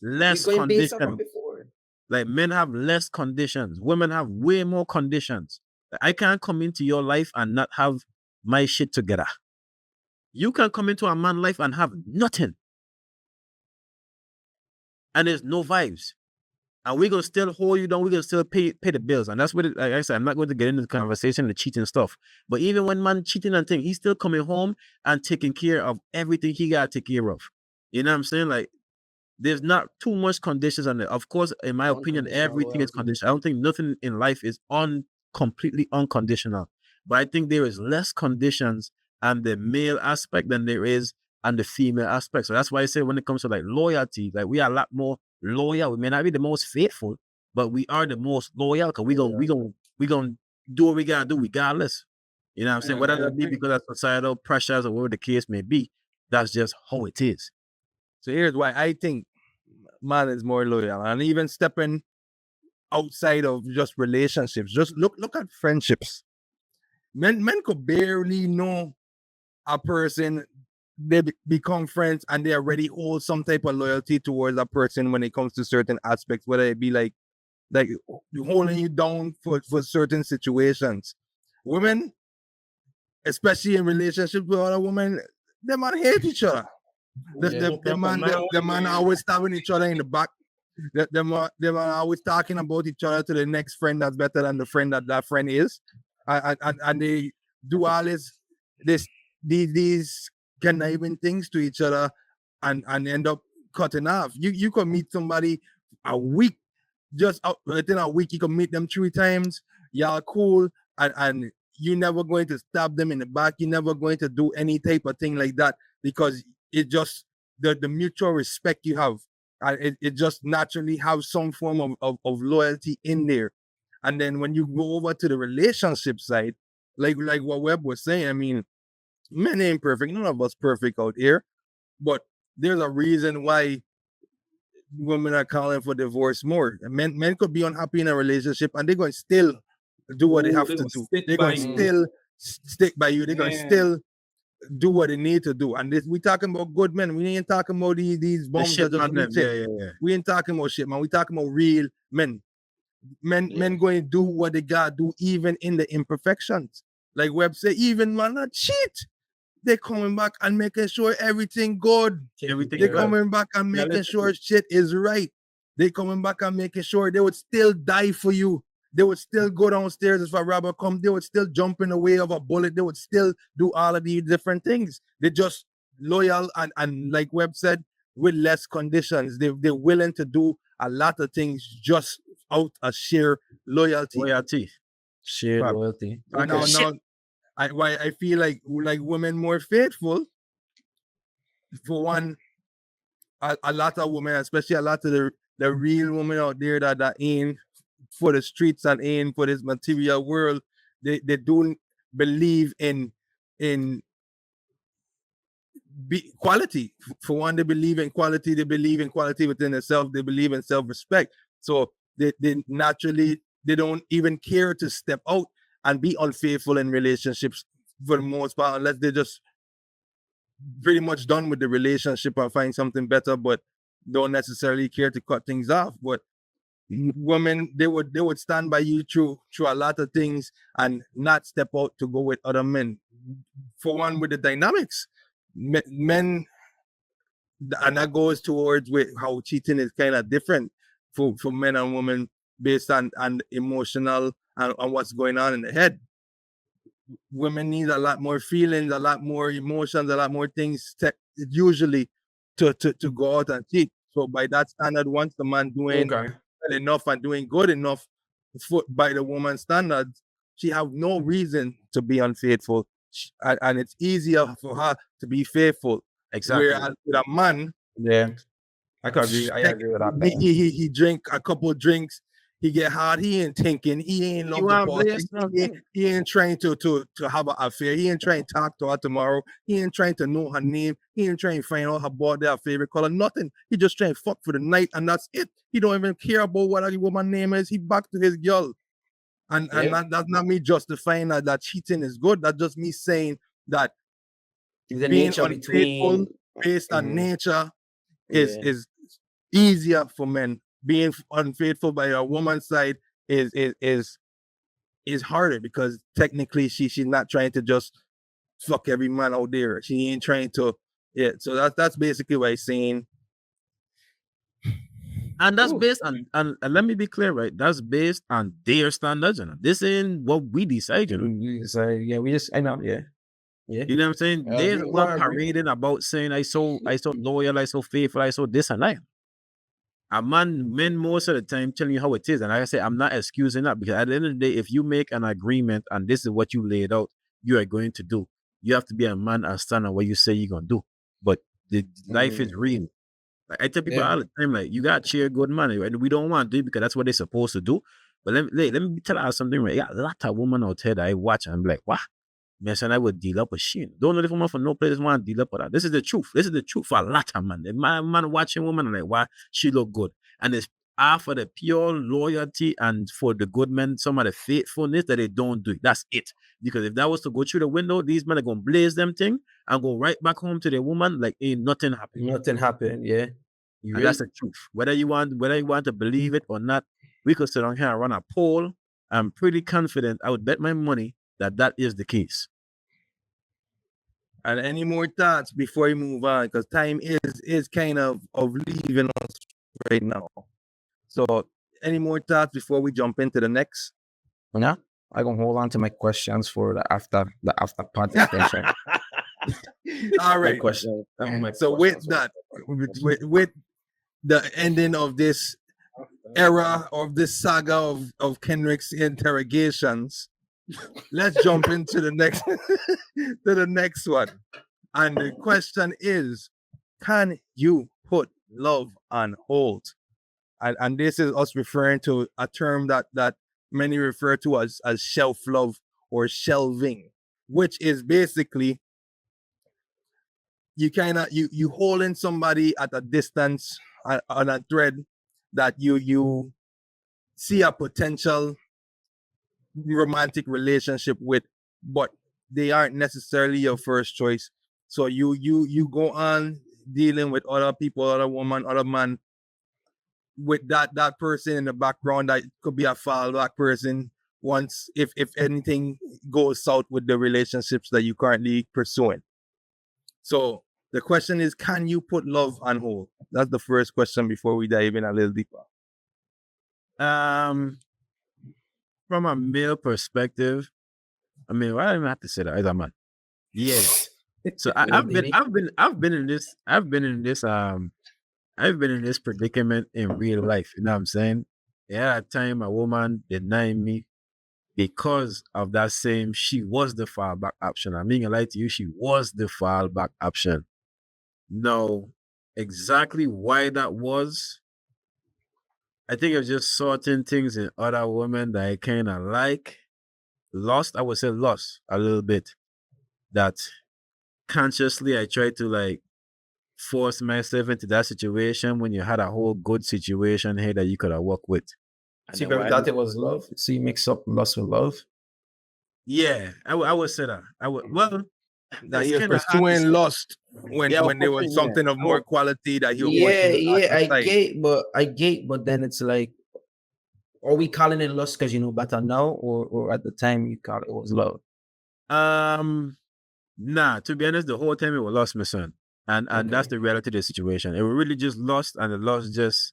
less We're going based on conditions. before. Like men have less conditions. Women have way more conditions. I can't come into your life and not have my shit together. You can come into a man's life and have nothing. And there's no vibes. And we're gonna still hold you down, we're gonna still pay the bills. And that's what like I said, I'm not going to get into the conversation, the cheating stuff. But even when man cheating and things, he's still coming home and taking care of everything he gotta take care of. You know what I'm saying? Like there's not too much conditions on it. Of course, in my opinion, Unconditional everything is loyalty. conditional. I don't think nothing in life is completely unconditional. But I think there is less conditions on the male aspect than there is on the female aspect. So that's why I say when it comes to like loyalty, like we are a lot more loyal. We may not be the most faithful, but we are the most loyal because we gonna do what we gotta do regardless. You know what I'm saying? Whether that be because of societal pressures or whatever the case may be, that's just how it is. So here's why I think man is more loyal, and even stepping outside of just relationships. Just look at friendships. Men could barely know a person. They become friends, and they already hold some type of loyalty towards a person when it comes to certain aspects, whether it be like holding you down for certain situations. Women, especially in relationships with other women, they man hate each other. The man always stabbing each other in the back. The man always talking about each other to the next friend that's better than the friend that friend is, and they do all these conniving things to each other, and end up cutting off. You can meet somebody a week, just within a week you can meet them 3 times. Y'all cool, and you're never going to stab them in the back. You're never going to do any type of thing like that because it just the mutual respect you have. It just naturally have some form of loyalty in there. And then when you go over to the relationship side, like what Webb was saying, I mean, men ain't perfect. None of us perfect out here. But there's a reason why women are calling for divorce more. Men could be unhappy in a relationship and they're going to still do what they have to do. They're going to still stick by you. They're going to still do what they need to do. And we talking about good men. We ain't talking about these bums that just meet it. Yeah. We ain't talking about shit, man. We talking about real men. Men going to do what they got to do even in the imperfections. Like Webb said, even man not cheat. They're coming back and making sure everything good. They're coming back and making sure shit is right. They're coming back and making sure they would still die for you. They would still go downstairs if a robber come. They would still jump in the way of a bullet. They would still do all of these different things. They're just loyal and like Webb said, with less conditions. They're willing to do a lot of things just out of sheer loyalty. Loyalty. Shared Fab. loyalty. And Okay. now I feel like women more faithful. For one, a lot of women, especially a lot of the real women out there that ain't for the streets and ain't for this material world, they don't believe in quality. For one, they believe in quality. They believe in quality within themselves. They believe in self-respect. So they naturally they don't even care to step out and be unfaithful in relationships for the most part, unless they're just pretty much done with the relationship and find something better, but don't necessarily care to cut things off. But women, they would stand by you through a lot of things and not step out to go with other men. For one, with the dynamics, men, and that goes towards with how cheating is kind of different for men and women based on emotional and what's going on in the head. Women need a lot more feelings, a lot more emotions, a lot more things usually to go out and cheat. So by that standard, once the man doing well enough and doing good enough by the woman's standards, she have no reason to be unfaithful, and it's easier for her to be faithful. Exactly. Whereas with a man, Yeah. I agree with that. he drink a couple of drinks, he get hard, he ain't thinking, he ain't love the party, he ain't trying to have an affair, he ain't trying to talk to her tomorrow, he ain't trying to know her name, he ain't trying to find out her birthday, her favorite color, nothing. He just trying to fuck for the night, and that's it. He don't even care about what the woman's name is. He back to his girl. And that's not me justifying that cheating is good. That's just me saying that being unfaithful based on nature is easier for men. Being unfaithful by a woman's side is harder, because technically she's not trying to just fuck every man out there. She ain't trying to. Yeah, so that's basically what I'm saying. And that's based on, and let me be clear, right? That's based on their standards, and this ain't what we decide. You know? So yeah, we just I know, yeah. You know what I'm saying? They're not parading about saying I so loyal, I so faithful, I so this and that. A men most of the time telling you how it is. And like I say, I'm not excusing that, because at the end of the day, if you make an agreement and this is what you laid out, you are going to do. You have to be a man and stand on what you say you're gonna do. But the life is real. Like I tell people all the time, like, you got to cheer good money, right? We don't want to do it because that's what they're supposed to do. But let me tell you something, right? Yeah, a lot of women out there that I watch and I'm like, what? Man, son, I would deal up with shit. Don't know if woman for no place want to deal up with that. This is the truth. This is the truth for a lot of men. My man watching woman, I'm like, why she look good? And it's half for the pure loyalty and for the good men, some of the faithfulness that they don't do. That's it. Because if that was to go through the window, these men are gonna blaze them thing and go right back home to their woman like ain't nothing happened. Nothing happened, yeah. And that's the truth. Whether you want to believe it or not, we could sit down here and run a poll. I'm pretty confident. I would bet my money that is the case. And any more thoughts before we move on? Because time is kind of leaving us right now. So any more thoughts before we jump into the next? Yeah, I gonna hold on to my questions for the after participation. All right. Question. So with that, with the ending of this era of this saga of Kendrick's interrogations, let's jump into the next one. And the question is, can you put love on hold? And this is us referring to a term that many refer to as shelf love or shelving, which is basically you holding somebody at a distance on a thread that you see a potential romantic relationship with, but they aren't necessarily your first choice. So you go on dealing with other people, other woman, other man, with that person in the background that could be a fallback person once if anything goes south with the relationships that you currently pursuing. So the question is, can you put love on hold? That's the first question before we dive in a little deeper. from a male perspective, I mean, why do I even have to say that? As a man. Yeah. So I've been in this predicament in real life. You know what I'm saying? Yeah, at a time a woman denied me because of that same, she was the fallback option. I'm being a lie to you, she was the fallback option. No, exactly why that was, I think it was just certain things in other women that I kind of like. I would say lost a little bit. That consciously I tried to like force myself into that situation when you had a whole good situation here that you could have worked with. So you ever thought it was love? So you mix up lust with love? Yeah, I would say that. I would, well, That that's he was kind of hard to pursuing say. lust when Yeah, there was something of more quality that he was pushing at the side. I get, but then it's like, are we calling it lust because you know better now, or at the time you call it was love? Nah, to be honest, the whole time it was lost, my son. And that's Okay. the reality of the situation. It was really just lost, and the loss just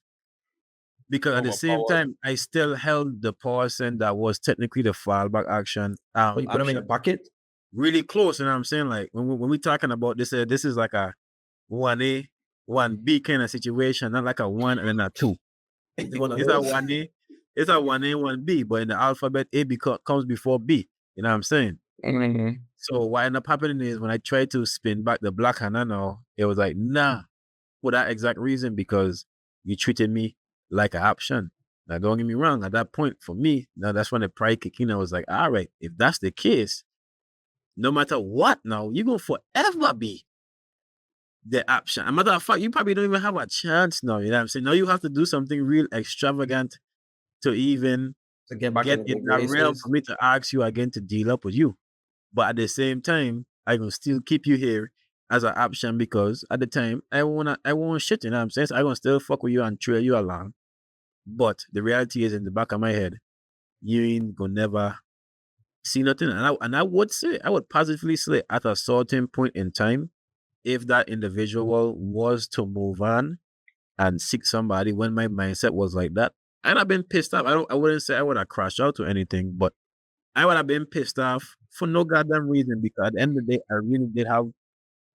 because at the same Overpowered. time I still held the person that was technically the fallback action. Oh, you put them in a Option pocket? really close. You know what I'm saying? Like when we talking about this, this is like a 1A, 1B kind of situation, not like a 1 and then a 2. One of It's a those? 1A, it's a 1A, 1B, but in the alphabet, comes before B. You know what I'm saying? Mhm. So what ended up happening is when I tried to spin back the black hand, I know it was like, nah, for that exact reason, because you treated me like an option. Now, don't get me wrong, at that point, for me, now that's when the pride kicked in. I was like, all right, if that's the case, no matter what, now you're going to forever be the option. A matter of fact, you probably don't even have a chance now. You know what I'm saying? Now you have to do something real extravagant to even To get back get in the in good that realm graces. for me to ask you again to deal up with you. But at the same time, I can still keep you here as an option because at the time I won't shit, you know what I'm saying? So I gonna still fuck with you and trail you along. But the reality is in the back of my head, you ain't gonna never see nothing. And I would say, I would positively say at a certain point in time, if that individual was to move on and seek somebody when my mindset was like that, and I've been pissed off. I wouldn't say I would have crashed out or anything, but I would have been pissed off for no goddamn reason because at the end of the day, I really did have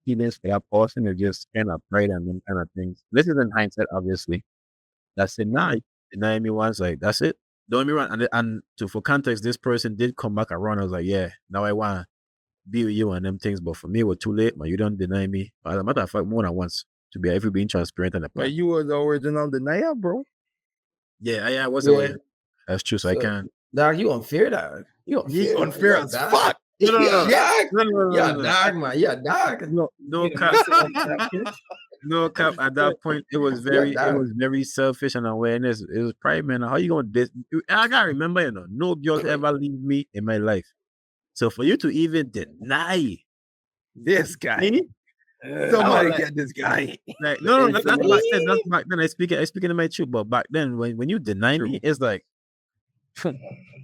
feelings for that person. It's just kind of pride and them kind of things. This is in hindsight, obviously. That's it. Nah, you deny me once, like that's it. Don't get me wrong. And to for context, this person did come back around. I was like, yeah, now I wanna be with you and them things. But for me, it was too late, man. You don't deny me. As a matter of fact, more than once. To be if you're being transparent and the But plan. you were the original denier, bro. Yeah, I was Yeah. aware. That's true. So I So, can't. dog, you unfair, dog. You You unfair. unfair Yeah, as dog. fuck. No, no, no, Yeah, dog. no. Yeah, dog, man. Yeah, dog. No You cap. mess it up, that kid. No cap. At that point, it was Yeah, it dog. was very selfish and awareness. It was pride, man. How you gonna I gotta remember, no girls ever leave me in my life. So for you to even deny This guy. me, Somebody like- get this guy. like no, And that's for back then. me- That's back then. I speaking to my truth, but back then when you deny me, it's like, do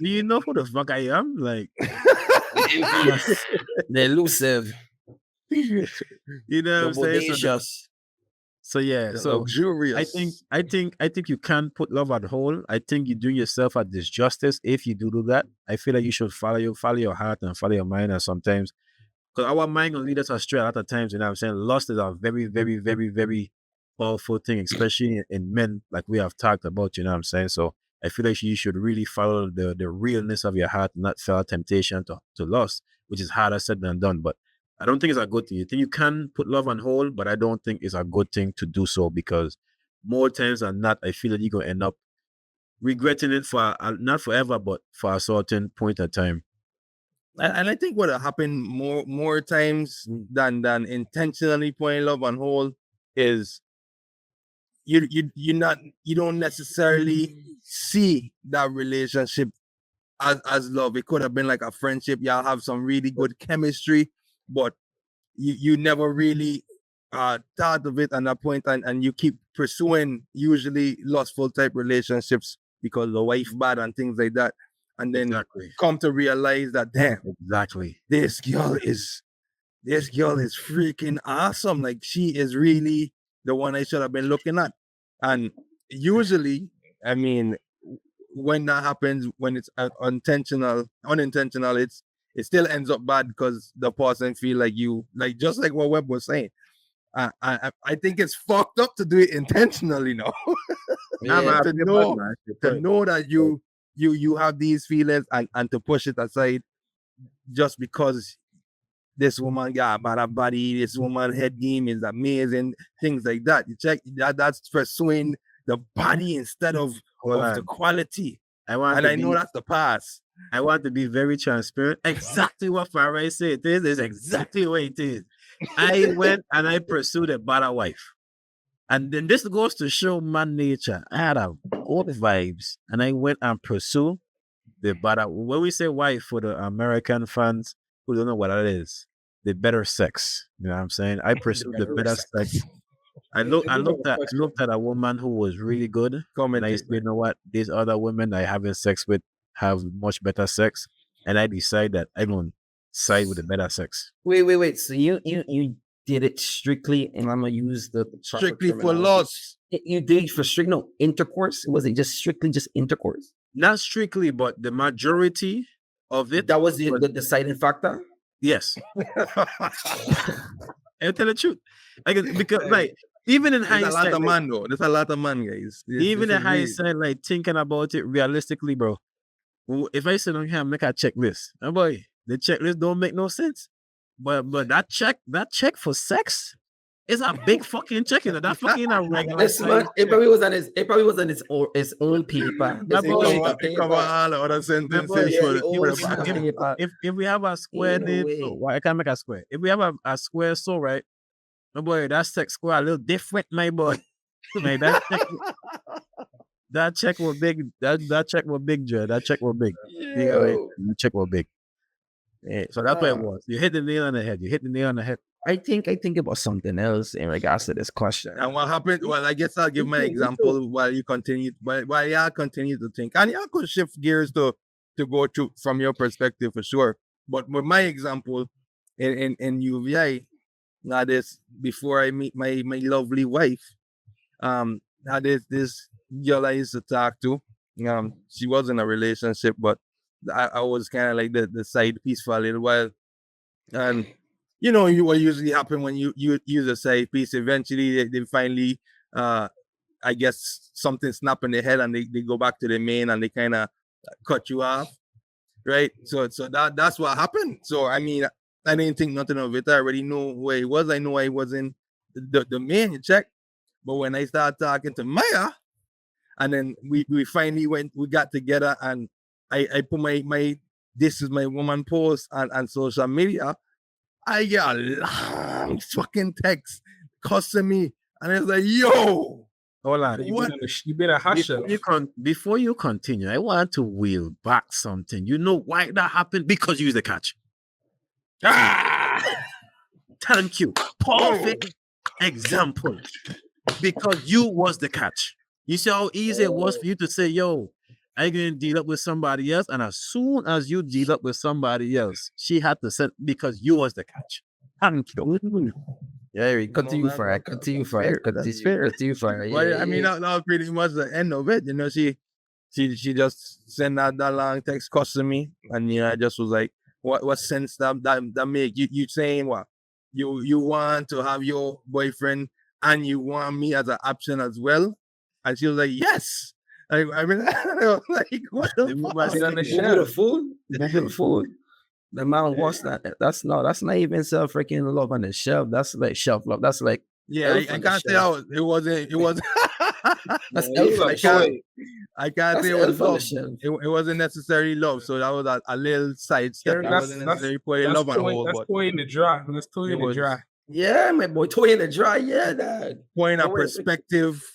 you know who the fuck I am? Like, the elusive, you know the what I'm saying? bodacious. So yeah, The so luxurious. I think you can put love at whole. I think you're doing yourself a disjustice if you do that. I feel like you should follow your heart and follow your mind. And sometimes, because our mind will lead us astray a lot of times. You know what I'm saying? Lust is a very, very, very, very powerful thing, especially in men, like we have talked about. You know what I'm saying? So I feel like you should really follow the realness of your heart, not feel temptation to lust, which is harder said than done. But I don't think it's a good thing. You think you can put love on hold, but I don't think it's a good thing to do so because more times than not, I feel that you're gonna end up regretting it for not forever, but for a certain point of time. And I think what happened more times than intentionally putting love on hold is you don't necessarily see that relationship as love. It could have been like a friendship. Y'all have some really good chemistry, but you never really thought of it at that point, and you keep pursuing usually lustful type relationships because the wife bad and things like that, and then Exactly. come to realize that damn, Exactly. this girl is freaking awesome. Like she is really the one I should have been looking at. And usually, I mean, when that happens, when it's unintentional, it still ends up bad because the person feel like you, like just like what Webb was saying. I think it's fucked up to do it intentionally now. Nah, man, to you're bad, know man. You're to correct. know that you have these feelings and to push it aside just because this woman got a better body, this woman head game is amazing, things like that. You check that's pursuing the body instead of Hold the on. quality. I want And to I know be, that's the past. I want to be very transparent. Exactly what Farai said. This is exactly what it is. I went and I pursued a better wife. And then this goes to show man nature. I had a old vibes and I went and pursued the better. When we say wife for the American fans who don't know what that is, the better sex. You know what I'm saying? I pursued the better sex. I looked at a woman who was really good. And I Commentate. said, you know what? These other women I having sex with have much better sex. And I decide that I'm going to side with the better sex. Wait. So you did it strictly, and I'm gonna use the proper Strictly for terminology. loss. You did it for strict no intercourse. Was it just strictly just intercourse? Not strictly, but the majority of it. That was the deciding factor. Yes. I'll tell the truth. Because like even in There's a lot hindsight, of like, man though. There's a lot of man, guys. even This in is real. hindsight, like thinking about it realistically, bro. If I sit on here and make a checklist, oh boy, the checklist don't make no sense. But that check for sex is a big fucking check. You know, that fucking a regular. This man, size it check. probably was on his own paper. My boy, It cover all the other sentences boy, for yeah, for the he owns back. paper. if we have a square Ain't no name, way. so why I can't make a square? If we have a square so right, my boy, that sex square a little different, my boy. Man, that check was big. That check was big, Joe. That check was big. You know, Yo. the check was big. Yeah, so that's what it was. You hit the nail on the head. You hit the nail on the head. I think about something else in regards to this question. And what happened? Well, I guess I'll give my example while you continue. While y'all continue to think, and y'all could shift gears to go to from your perspective for sure. But with my example in UVI, now this before I meet my lovely wife, now this girl I used to talk to, she was in a relationship, but I was kind of like the side piece for a little while, and you know what usually happen when you use a side piece. Eventually, they finally, I guess something snap in their head, and they go back to the main, and they kind of cut you off, right? So that's what happened. So I mean, I didn't think nothing of it. I already know where he was. I know I wasn't the main. You check, but when I started talking to Maya, and then we finally we got together, and I put my this is my woman post on social media. I get a long fucking text cussing me, and it's like, yo, Hold on. You better hush Before up. before you continue, I want to wheel back something. You know why that happened? Because you was the catch. Thank you. Perfect example. Because you was the catch. You see how easy it was for you to say, yo, I'm going to deal up with somebody else. And as soon as you deal up with somebody else, she had to say, because you was the catch. Thank you. Yeah, continue for it. Continue for it. Continue for it. Well, I mean, that was pretty much the end of it. You know, she just sent out that long text cussing me, and I just was like, what sense that make? You saying what? You want to have your boyfriend and you want me as an option as well? And she was like, yes. I mean, I was like, what the fuck? Sit on the Movie the shelf. food. Movie the food. The man wants that. That's not even self freaking love on the shelf. That's like shelf love. That's like Yeah, elf I on the can't say shelf. it wasn't. That's Yeah, elf on I the shelf. can't. I can't That's say it was elf on the love. shelf. It wasn't necessarily love. So that was a little side step. It wasn't necessarily putting love on hold, That's but toy in the dry. That's toy it in the was dry. Yeah, my boy, toy in the dry. Yeah, that. point Oh, wait,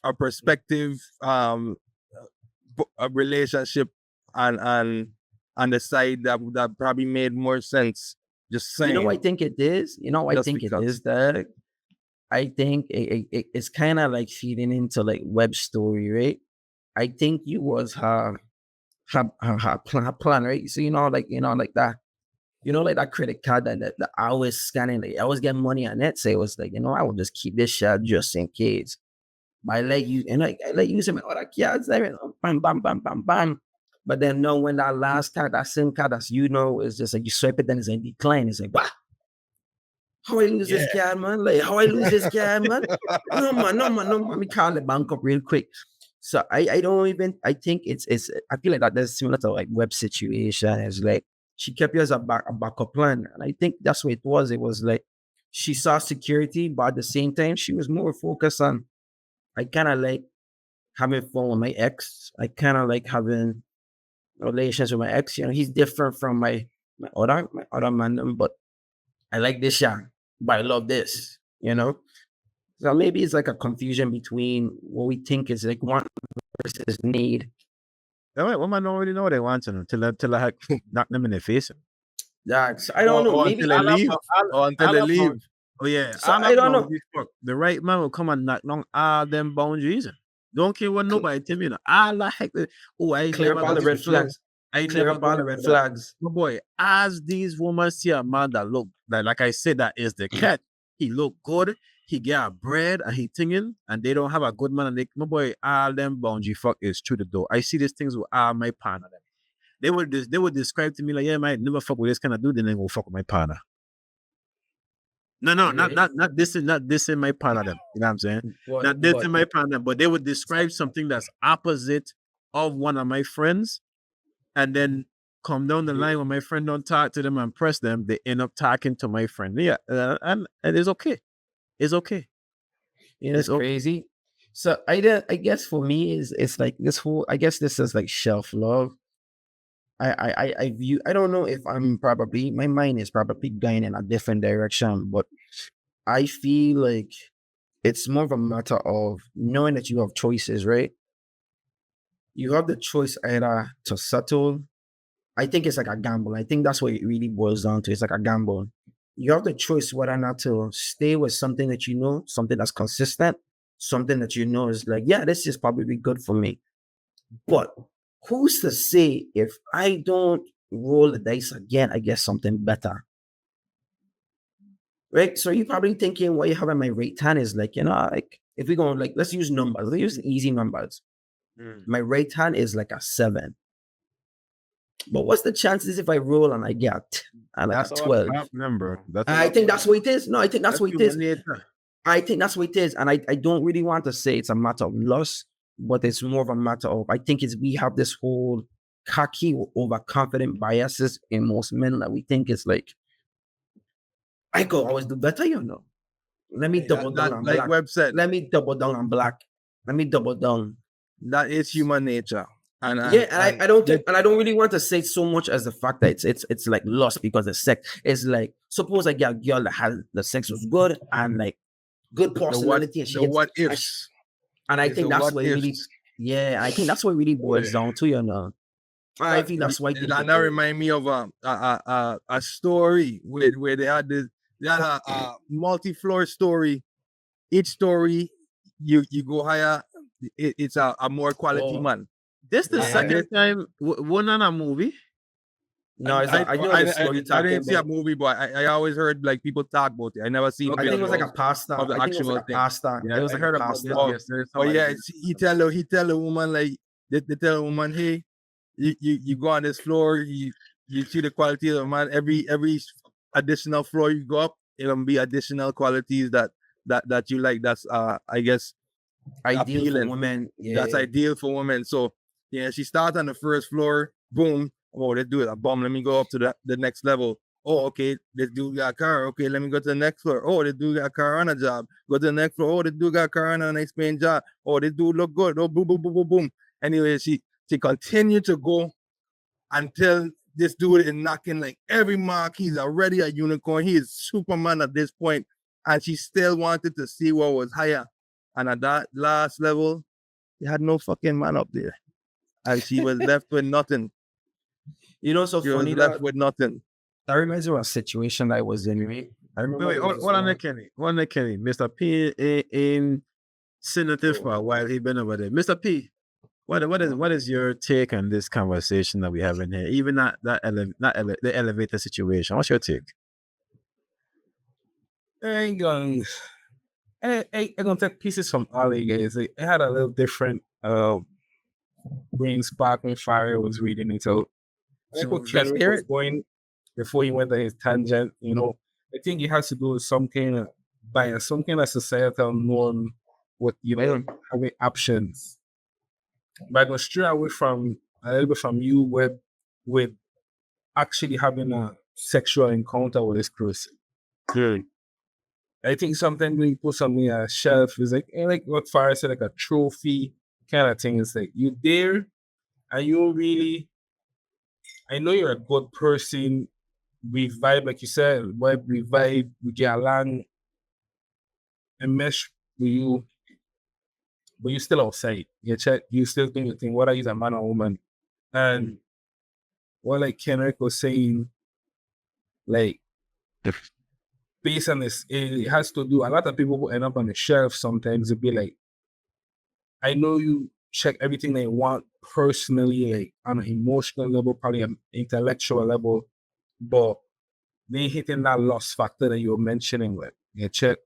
a perspective, a relationship, and on the side that probably made more sense. Just saying. You know what I think it is? You know what I Just think because. it is, that I think it's kind of like feeding into like web story, right? I think you was her plan, right? So like that, like that credit card that I always scanning, like I always get money on it. So it was like, I will just keep this shit just in case. But I let you, and I let you say, oh, that cards, bam, bam, bam, bam, bam. But then no, when that last card, that same card that's is just like you swipe it, then it's in decline. It's like, wow, how I lose this card, man? Like how I lose this card, man? No man, no man, no man. Let me call the bank up real quick. So I don't even I think it's I feel like that there's similar to like web situation. It's like she kept you as a backup plan. And I think that's what it was. It was like she saw security, but at the same time, she was more focused on I kind of like having fun with my ex. I kind of like having relations with my ex. He's different from my other man, but I like this shot, but I love this. So maybe it's like a confusion between what we think is like want versus need. Women don't really know what they want to know till I knock them in the face. Yeah, so I don't know. Or Maybe until they leave. Or until they leave. Oh yeah. So I don't know. The right man will come and knock down all them boundaries. Don't care what nobody tell me. All the heck. I Clear up all the red flags. Clear up all the red flags. No boy, as these women see a man that look like I said, that is the cat. He look good. He get a bread and he thinking, and they don't have a good man. And my boy, all them boundary fuck is through the door. I see these things with all my partner. They would describe to me like, yeah, man, never fuck with this kind of dude, then they go fuck with my partner. No, not this in my partner. Them, you know what I'm saying? Not this in my partner, but they would describe something that's opposite of one of my friends, and then come down the line when my friend don't talk to them and press them, they end up talking to my friend. Yeah, and it's okay. It's okay. It's crazy. So I guess for me it's like this whole. I guess this is like self love. I view. I don't know if my mind is probably going in a different direction, but I feel like it's more of a matter of knowing that you have choices, right? You have the choice either to settle. I think it's like a gamble. I think that's what it really boils down to. It's like a gamble. You have the choice whether or not to stay with something that something that's consistent, something that is like, yeah, this is probably good for me. But who's to say if I don't roll the dice again, I get something better? Right? So you're probably thinking what you have in my rate 10 is like, like if we go like, let's use numbers, let's use easy numbers. My rate 10 is like a 7. But what's the chances if I roll and I get like a 12? Number. I think that's what it is. No, I think that's what it is. I think that's what it is. And I don't really want to say it's a matter of loss, but it's more of a matter of, I think we have this whole cocky, overconfident biases in most men that we think it's like, I could always do better, Let me double down on black. Website. Let me double down on black. Let me double down. That is human nature. I don't think, and I don't really want to say so much as the fact that it's like lost because of sex. It's like, suppose I get a girl that has the sex was good and like good personality, and she gets, what ifs. And I think that's what really, I think that's what really boils down to, I think that's why. That remind me of a story where they had a multi-floor story. Each story you go higher, it's a more quality man. This the second time one on a movie. No, I didn't see a movie, but I always heard like people talk about it. I never seen. I think it was like a pasta. Of the actual thing. Pasta. Yeah, I heard about this. Oh yeah, he tell the woman like they tell the woman, hey, you go on this floor, you see the quality of the man. Every additional floor you go up, it'll be additional qualities that you like. That's I guess ideal for women. Yeah. That's ideal for women. So yeah, she starts on the first floor. Boom. Oh, let's do it. A bomb. Let me go up to the next level. Oh, okay. This dude got a car. Okay, let me go to the next floor. Oh, this dude got a car on a job. Go to the next floor. Oh, this dude got a car on a nice paying job. Oh, this dude look good. Oh, boom, boom, boom, boom, boom. Anyway, she continued to go until this dude is knocking like every mark. He's already a unicorn. He is Superman at this point. And she still wanted to see what was higher. And at that last level, he had no fucking man up there. And she was left with nothing. So she funny was left with nothing. That reminds me of a situation that I was in. I remember. Wait, what on the Kenny? Mr. P in Senator for a while. He been over there. Mr. P, what is your take on this conversation that we have in here? Even the elevator situation. What's your take? I'm gonna take pieces from Ali guys. It had a little different brain sparkling fire was reading it out. I think what let's Kendrick hear was it. going before he went on his tangent, I think it has to do with some kind of bias, some kind of societal norm with having options. But I go straight away from a little bit from you with actually having a sexual encounter with this person. Good. I think sometimes when you put something on a shelf, it's like what Farah said, like a trophy kind of thing. It's like you there and you really, I know you're a good person. We vibe, like you said, we vibe, we get along and mesh with you, but you're still outside. You still doing your thing, whether he's a man or woman. And what like Kendrick was saying, like based on this, it has to do a lot of people who end up on the shelf sometimes it'd be like, I know you check everything they want personally, like on an emotional level, probably an intellectual level, but they hitting that loss factor that you were mentioning with. You check,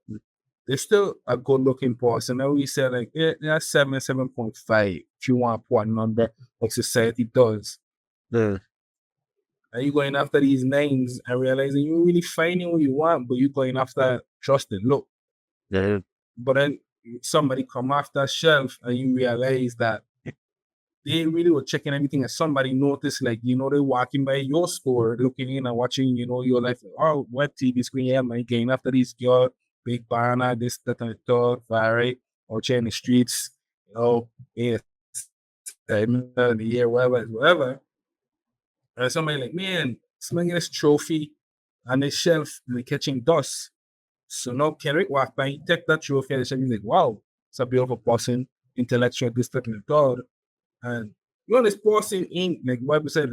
they're still a good looking person. Now we said like, yeah, 7.5 if you want to put a number like society does. Yeah. And you going after these names and realizing you're really finding what you want, but you're going after just the look. Yeah. But then somebody come off that shelf and you realize that they really were checking everything and somebody noticed, like, they're walking by your store, looking in and watching, your life. Oh, what TV screen, yeah, man, getting after these girl, big banner, this, that, and the third, right? Or in the streets, in the year, whatever. And somebody like, man, smelling this trophy on this shelf, and they're catching dust. So now Kendrick walk by, he take that trophy and he's like, wow, it's a beautiful person, intellectual, this, that, and the third. And this person ain't like what we said,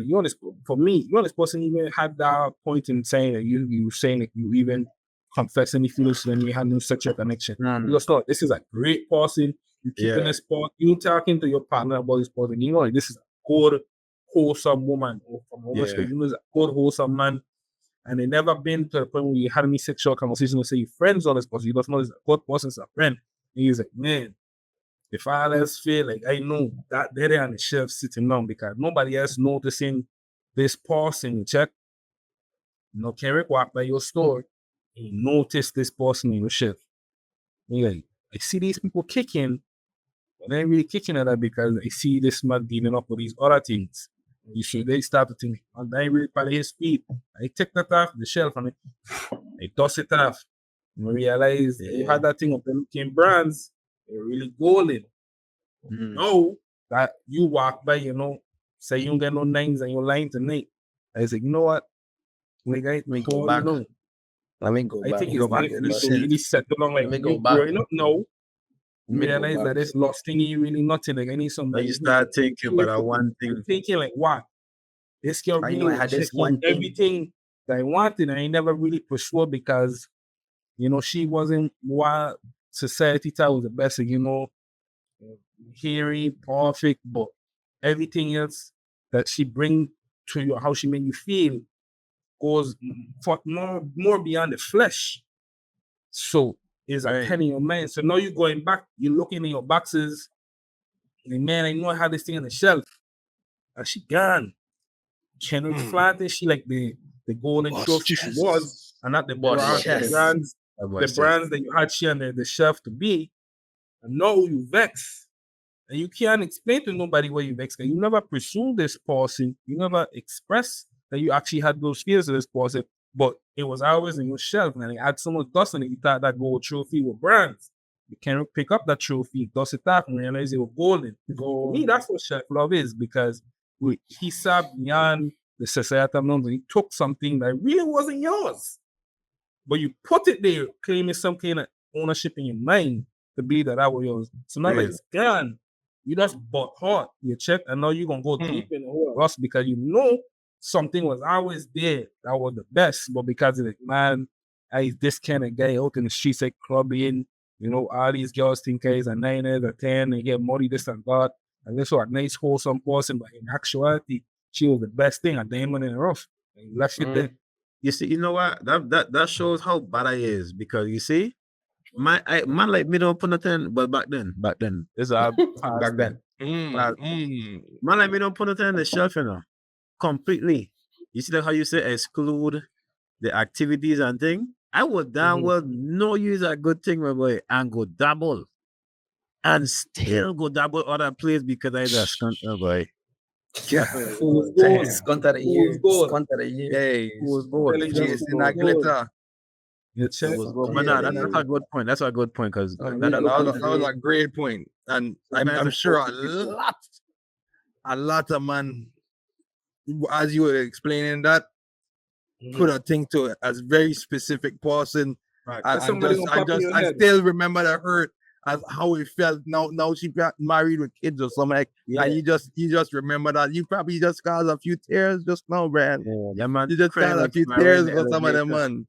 for me, this person even had that point in saying that you saying like you even confess any feelings when you had no sexual connection. Because no, this is a great person. You keeping this sport, you talking to your partner about this person, like this is a good, wholesome woman or from a a good, wholesome man. And they never been to the point where you had any sexual conversation or say you're friends on this person. You just know this is a good person, it's a friend. And he's like, man, if I else feel like I know that they're there on the shelf sitting down because nobody else noticing this person, check. Kendrick walk by your store, he noticed this person in your shelf. And you're like, I see these people kicking, but they ain't really kicking at that because I see this man dealing up with these other things. You should they start to think, and I ain't really probably his feet. I take that off the shelf and I dust it off. And realize you had that thing of them looking brands, they're really golden. No, that you walk by, say you don't get no names and you're lying tonight. I say, you know what? Like, Let me go back. Let me go I back. think Go it's back. time for you to really settle down. Like, Let me go you back. growing up, no. Let me go Realize back. that it's lost thing you really nothing. Like, I need Now somebody. you start thinking about that one thing. Thinking like, what? This girl I really know I had this check one thing. everything that I wanted, and I never really pursued because, she wasn't what society thought was the best thing, hearing, perfect, but everything else that she bring to you, how she make you feel, goes for more beyond the flesh. So it's a pen in your mind. So now you're going back, you're looking in your boxes, and man, I know I had this thing on the shelf, and she gone. Kendrick Flanton, she like the golden trophy she was, and not the brands that you had she on the shelf to be. And now you vex. And you can't explain to nobody why you vex. You never pursue this person. You never express that you actually had those fears of this person. But it was always in your shelf. And it had so much dust on it. You thought that gold trophy was brands. You can't pick up that trophy, dust it off, and realize it was golden. For me, that's what shelf love is because he saw beyond the societal norms and he took something that really wasn't yours. But you put it there, claiming some kind of ownership in your mind to believe that was yours. So now that it's gone, you just bought hard. You check, and now you're gonna go deep in the whole rust because you know something was always there that was the best, but because of it, man, he's this kind of guy out in the streets like clubbing, all these girls think he's a 9 or 10 and get money, this and that. And this was a nice, wholesome person, but in actuality, she was the best thing, a diamond in the rough. And you left it there. You see, you know what? That shows how bad I is because you see, man like me don't put nothing. But back then, it's back then. Well, Mm. man, like me don't put it on the shelf, you know. Completely. You see like how you say exclude the activities and thing? I would damn well no use a good thing, my boy, and go double. And still go double other place because I just can't, my boy. Yeah. Fool's gold. Scunt of the Fool's year. gold. Scunt of the year. Hey, Who's good? Intelligence chasing that gold. glitter. You check. Who's good? But Yeah, no, that's a good point. That's a good point because Oh, Yeah, yeah, that was a great point. And I'm sure a lot of man, as you were explaining that, could have think to it as very specific person. Right. Somebody gonna pop in your I head. still remember the hurt as how it felt. Now she got married with kids or something like, and you just remember that. You probably just caused a few tears just now, Brad. that man You just crying caused a like few my tears red for some of them, elevator. man.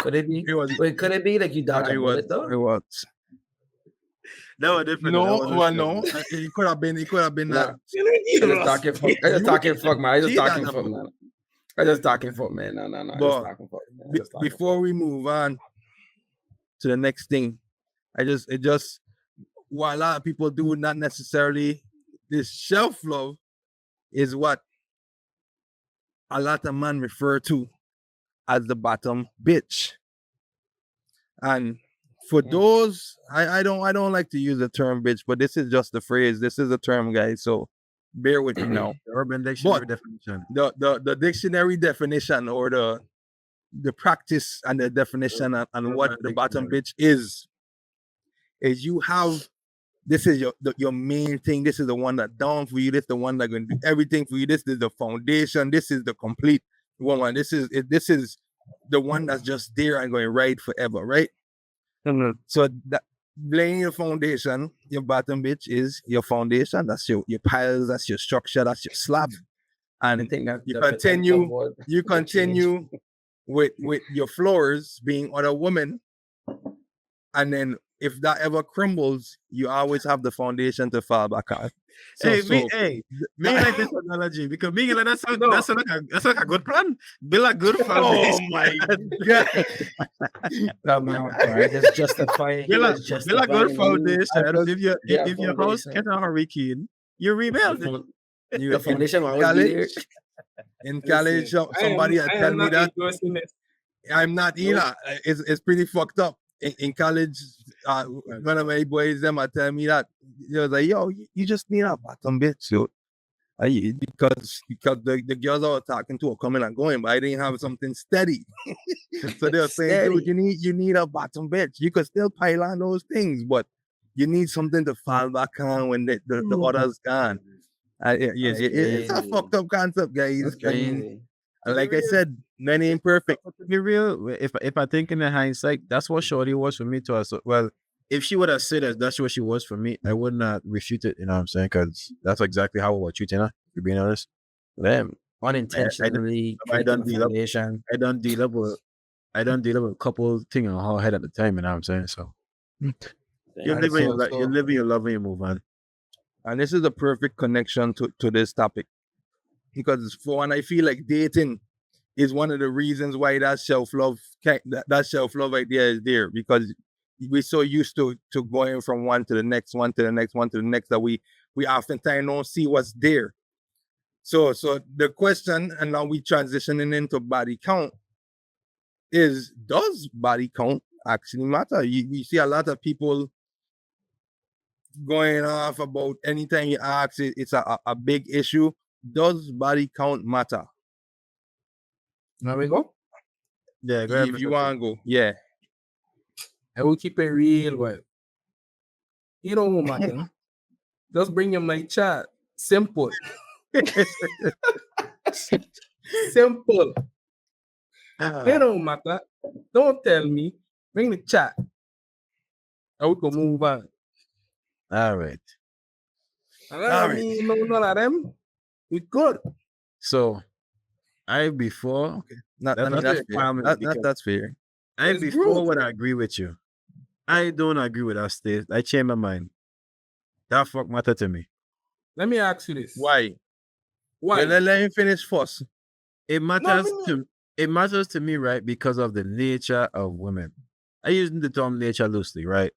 Could it be? It was Wait, could it be like you dodged a it was bullet though? it was That was different. no, That wasn't well, straight. no. It could have been Nah. that. I just talking fuck. I just talking fuck, man. I just See talking that, fuck, man. I just talking fuck, man. No. I just But talking fuck, man. I just talking Before we move on to the next thing, it just what a lot of people do, not necessarily this shelf love is what a lot of men refer to as the bottom bitch. And for those, I don't like to use the term bitch, but this is just the phrase. This is the term, guys. So bear with me now. The Urban Dictionary But- definition. The dictionary definition or the practice and the definition and what the bottom bitch is you have this is your main thing. This is the one that down for you. This is the one that gonna do everything for you. This is the foundation. This is the complete one. This is the one that's just there and going to ride forever, right? So that laying your foundation, your bottom bitch is your foundation. That's your piles. That's your structure. That's your slab. And I think that you the continue- of what you the change. continue with your floors being other women, and then if that ever crumbles, you always have the foundation to fall back on. So, Me like this analogy because me like that's like a good plan. Build a good oh foundation. my god! No, man, right? Just justify. Build just a justify good it. foundation. If Yeah, your house foundation. catch a hurricane, you rebuild it. The foundation will always be there. In college, Listen, somebody had I tell am me not that endorsing this. I'm not either. It's pretty fucked up. In college, one of my boys them are telling me that they was like, "Yo, you just need a bottom bitch, so." Because the girls I was talking to are coming and going, but I didn't have something steady. So they were saying, Steady. dude, you need a bottom bitch. You could still pile on those things, but you need something to fall back on when the other's gone. It's a crazy. fucked up concept, guys. That's I mean, crazy. and like I said, men ain't perfect. To be real, if I think in the hindsight, that's what Shorty was for me too. So, well, if she would have said that's what she was for me, I would not refute it. You know what I'm saying? Because that's exactly how I was treating her. To be honest, Them unintentionally I done creating a deal up- foundation. I don't deal up with a couple things on her head at the time. You know what I'm saying? So you And live in your so- you live in your love and you move on. And this is a perfect connection to this topic. Because for one, I feel like dating is one of the reasons why that self love idea is there. Because we're so used to going from one to the next, one to the next, one to the next that we oftentimes don't see what's there. So the question, and now we transitioning into body count, is does body count actually matter? We see a lot of people going off about anytime you ask it's a big issue. Does body count matter? There we go. Yeah, go ahead, If Mr. you want to go, yeah. I will keep it real, well. You don't matter. Just bring him my chat. Simple. Simple. It don't matter. Don't tell me. Bring the chat. And we can move on. All right. And I mean, none of them. We good. So before Not, That's I mean, fair. that's fair. Because- That's fair. It's before growth. would I agree with you. I don't agree with that state. I change my mind. That fuck matter to me. Let me ask you this. Why? Why? Let him finish first. It matters no. it matters to me, right? Because of the nature of women. I use the term nature loosely, right?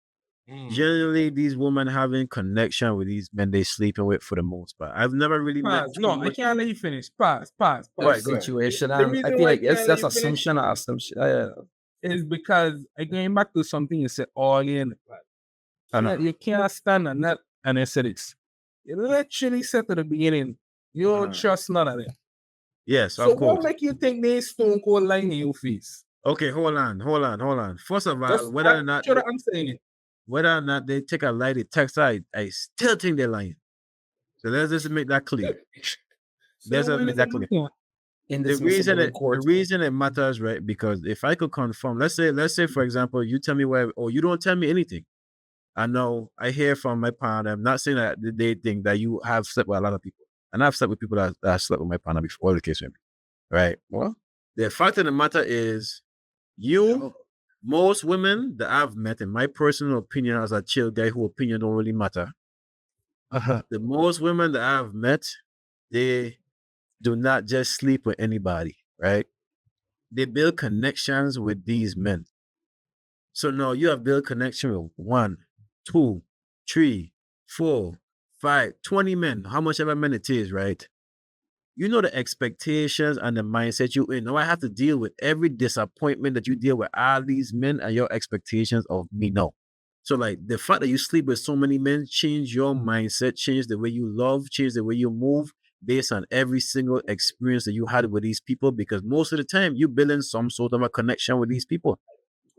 Generally, these women having connection with these men they sleeping with for the most part. I've never really met. Pause. No, I can't let you finish. Pause. Go ahead, go ahead. Situation. The I reason feel why like I can't let that's you finish assumption or assumption. is because going back to something you said earlier in the class. I know. You can't stand on that, and I said this. You literally said at the beginning, you don't trust none of them. Yes, So of course. what make you think they stone cold lying in your face? Okay, hold on. First of all, Just whether or not sure that I'm saying it. they take a lie detector, I still think they're lying. So let's just make that clear. Let's just make that clear. The reason it matters, right? Because if I could confirm, let's say for example, you tell me where, or you don't tell me anything. I know I hear from my partner. I'm not saying that they think that you have slept with a lot of people, and I've slept with people that slept with my partner before, the case may be, right? Well, the fact of the matter is, most women that I've met, in my personal opinion, as a chill guy who opinion don't really matter. The most women that I've met, they do not just sleep with anybody, right? They build connections with these men. So now you have built connection with 1, 2, 3, 4, 5, 20 men, how much ever men it is, right? You know the expectations and the mindset you in. Now I have to deal with every disappointment that you deal with all these men and your expectations of me now. So like the fact that you sleep with so many men change your mindset, change the way you love, change the way you move based on every single experience that you had with these people, because most of the time you building some sort of a connection with these people.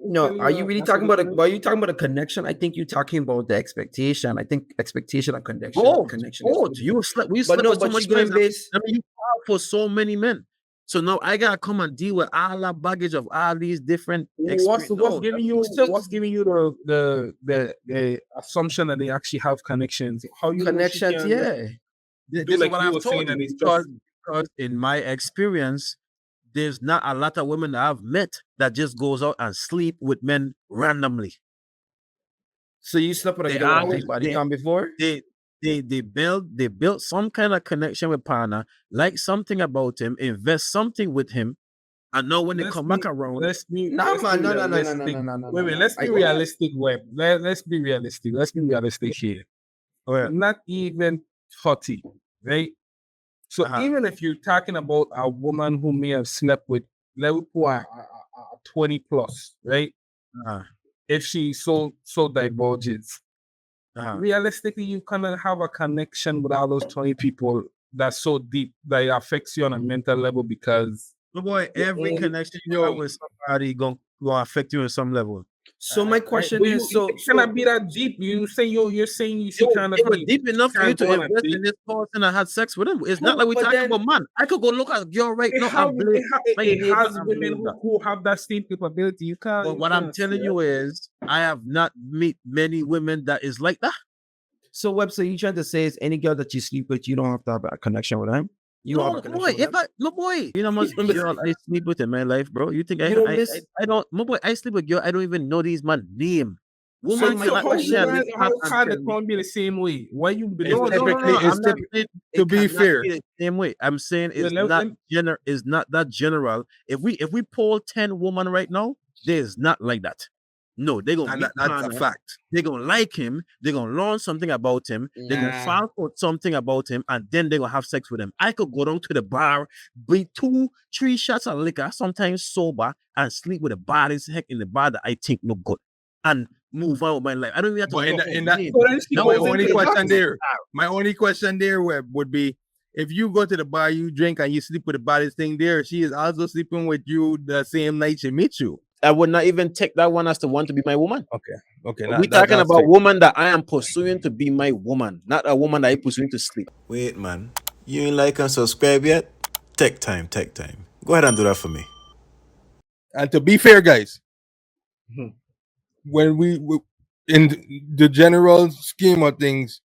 No, are you really talking about are you talking about a connection? I think you're talking about the expectation. I think expectation and connection. Connection. You slept with so much men. I mean, you fought for so many men. So now I gotta come and deal with all that baggage of all these different What's giving you the assumption that they actually have connections? How you connections? Yeah. This is what I've told you, because in my experience, there's not a lot of women that I've met that just goes out and sleep with men randomly. So you slept with a girl with body count before? They built some kind of connection with partner, like something about him, invest something with him, and now when they come back around, let's be realistic, Web. Let's be realistic. Let's be realistic here. Not even 40, right? So even if you're talking about a woman who may have slept with level 20 plus, right? If she so divulges, realistically, you cannot have a connection with all those 20 people that's so deep that it affects you on a mental level, because every connection you have with somebody gonna affect you on some level. So my question is, it cannot be that deep. You're saying you should kind of be deep enough for you to invest in this person and had sex with him. It's not like we talking about man. I could go look at a girl right now. It has women who have that same capability. You can't. But what I'm telling you is, I have not met many women that is like that. So Web, so you trying to say is any girl that you sleep with, you don't have to have a connection with him? You no, boy. You know how much girl I sleep with in my life, bro. You think I don't? My boy, I sleep with girl. I don't even know these man name. Woman, how can it be the same way? Why you believe? To be fair, the same way. I'm saying it's not that general. If we poll 10 women right now, there's not like that. No, they're gonna that's a fact. They're gonna like him, they're gonna learn something about him, they're gonna find out something about him, and then they're gonna have sex with him. I could go down to the bar, be 2-3 shots of liquor, sometimes sober, and sleep with the baddest heck in the bar that I think look good, and move on with my life. I don't even have to. My only question there, Web, would be, if you go to the bar, you drink, and you sleep with the baddest thing there, she is also sleeping with you the same night she meets you. I would not even take that one as the one to be my woman. Okay. We're talking about woman that I am pursuing to be my woman, not a woman that I'm pursuing to sleep. Wait, man. You ain't like and subscribe yet? Take time. Go ahead and do that for me. And to be fair, guys, when we in the general scheme of things,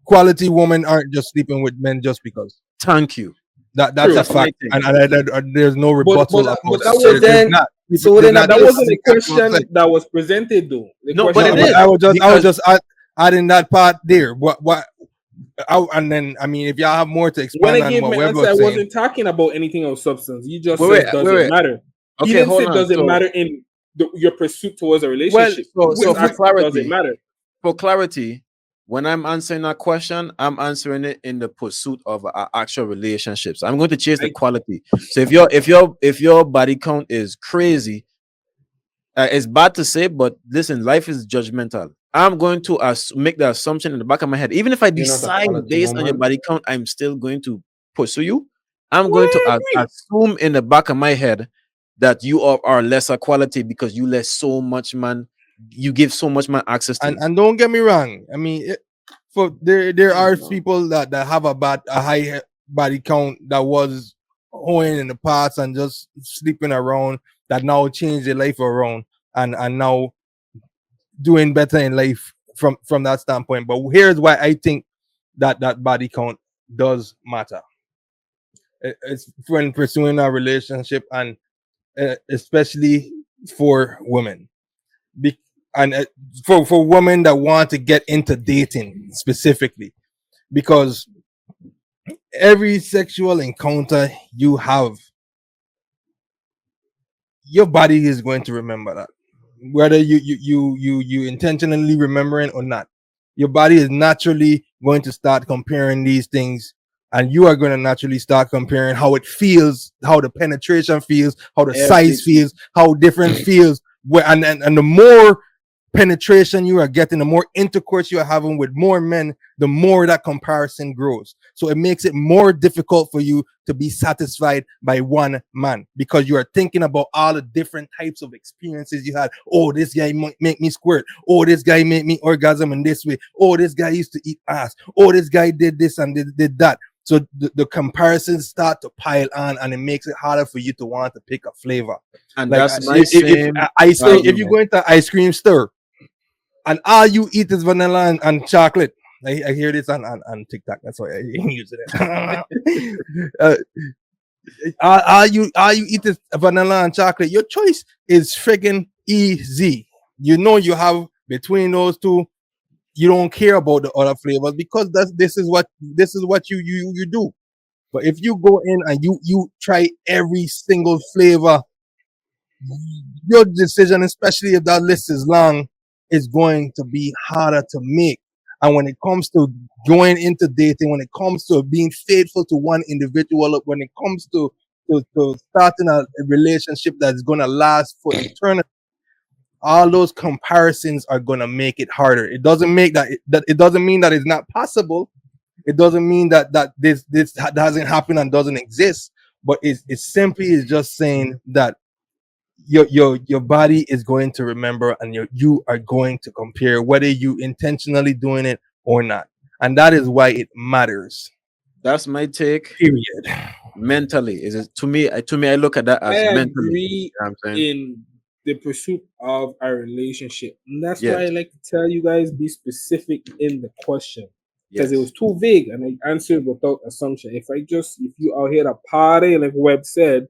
quality women aren't just sleeping with men just because. Thank you. That's a fact, and there's no rebuttal. That wasn't a question that was presented, though. I was just adding that part there. And then, I mean, if y'all have more to expand on what Web was saying, I wasn't talking about anything of substance. You just said doesn't matter. He didn't say doesn't matter in your pursuit towards a Well, relationship. so Does it matter? for clarity, when I'm answering that question, I'm answering it in the pursuit of actual relationships. I'm going to chase the I- quality. So if your body count is crazy, it's bad to say, but listen, life is judgmental. I'm going to make the assumption in the back of my head, even if I You're not a decide quality based on your woman. body count, I'm still going to pursue you. I'm going to What? assume in the back of my head that you are lesser quality because you let so much man, you give so much man access to you. And don't get me wrong. I mean, for there are people that have a high body count that was hoeing in the past and just sleeping around, that now change their life around and now doing better in life from that standpoint. But here's why I think that body count does matter. It's when pursuing a relationship, and especially for women. Be- and for women that want to get into dating specifically, because every sexual encounter you have, your body is going to remember that, whether you intentionally remembering or not. Your body is naturally going to start comparing these things, and you are going to naturally start comparing how it feels, how the penetration feels, how the size Everything. feels, how different feels. And the more penetration you are getting, the more intercourse you are having with more men, the more that comparison grows. So it makes it more difficult for you to be satisfied by one man, because you are thinking about all the different types of experiences you had. Oh, this guy make me squirt. Oh, this guy made me orgasm in this way. Oh, this guy used to eat ass. Oh, this guy did this and did that. So the comparisons start to pile on, and it makes it harder for you to want to pick a flavor. And Like that's my same ice cream, if you argument. go into ice cream store and all you eat is vanilla and chocolate. I hear this on TikTok. That's why I use it. All you eat is vanilla and chocolate. Your choice is friggin' easy. You know you have between those two. You don't care about the other flavors because this is what you do. But if you go in and you try every single flavor, your decision, especially if that list is long, is going to be harder to make. And when it comes to going into dating, when it comes to being faithful to one individual, when it comes to starting a relationship that's going to last for eternity, all those comparisons are going to make it harder. It doesn't make that it doesn't mean that it's not possible. It doesn't mean that this doesn't happen and doesn't exist. But it simply is just saying that your body is going to remember, and you are going to compare, whether you intentionally doing it or not. And that is why it matters. That's my take. Period. Mentally, is it to me? I look at that I as mentally. agree You know what I'm saying? in the pursuit of a relationship. And that's why I Yes, like to tell you guys, be specific in the question. Because it yes. was too vague and I answered without assumption. If you out here to party, like Webb said,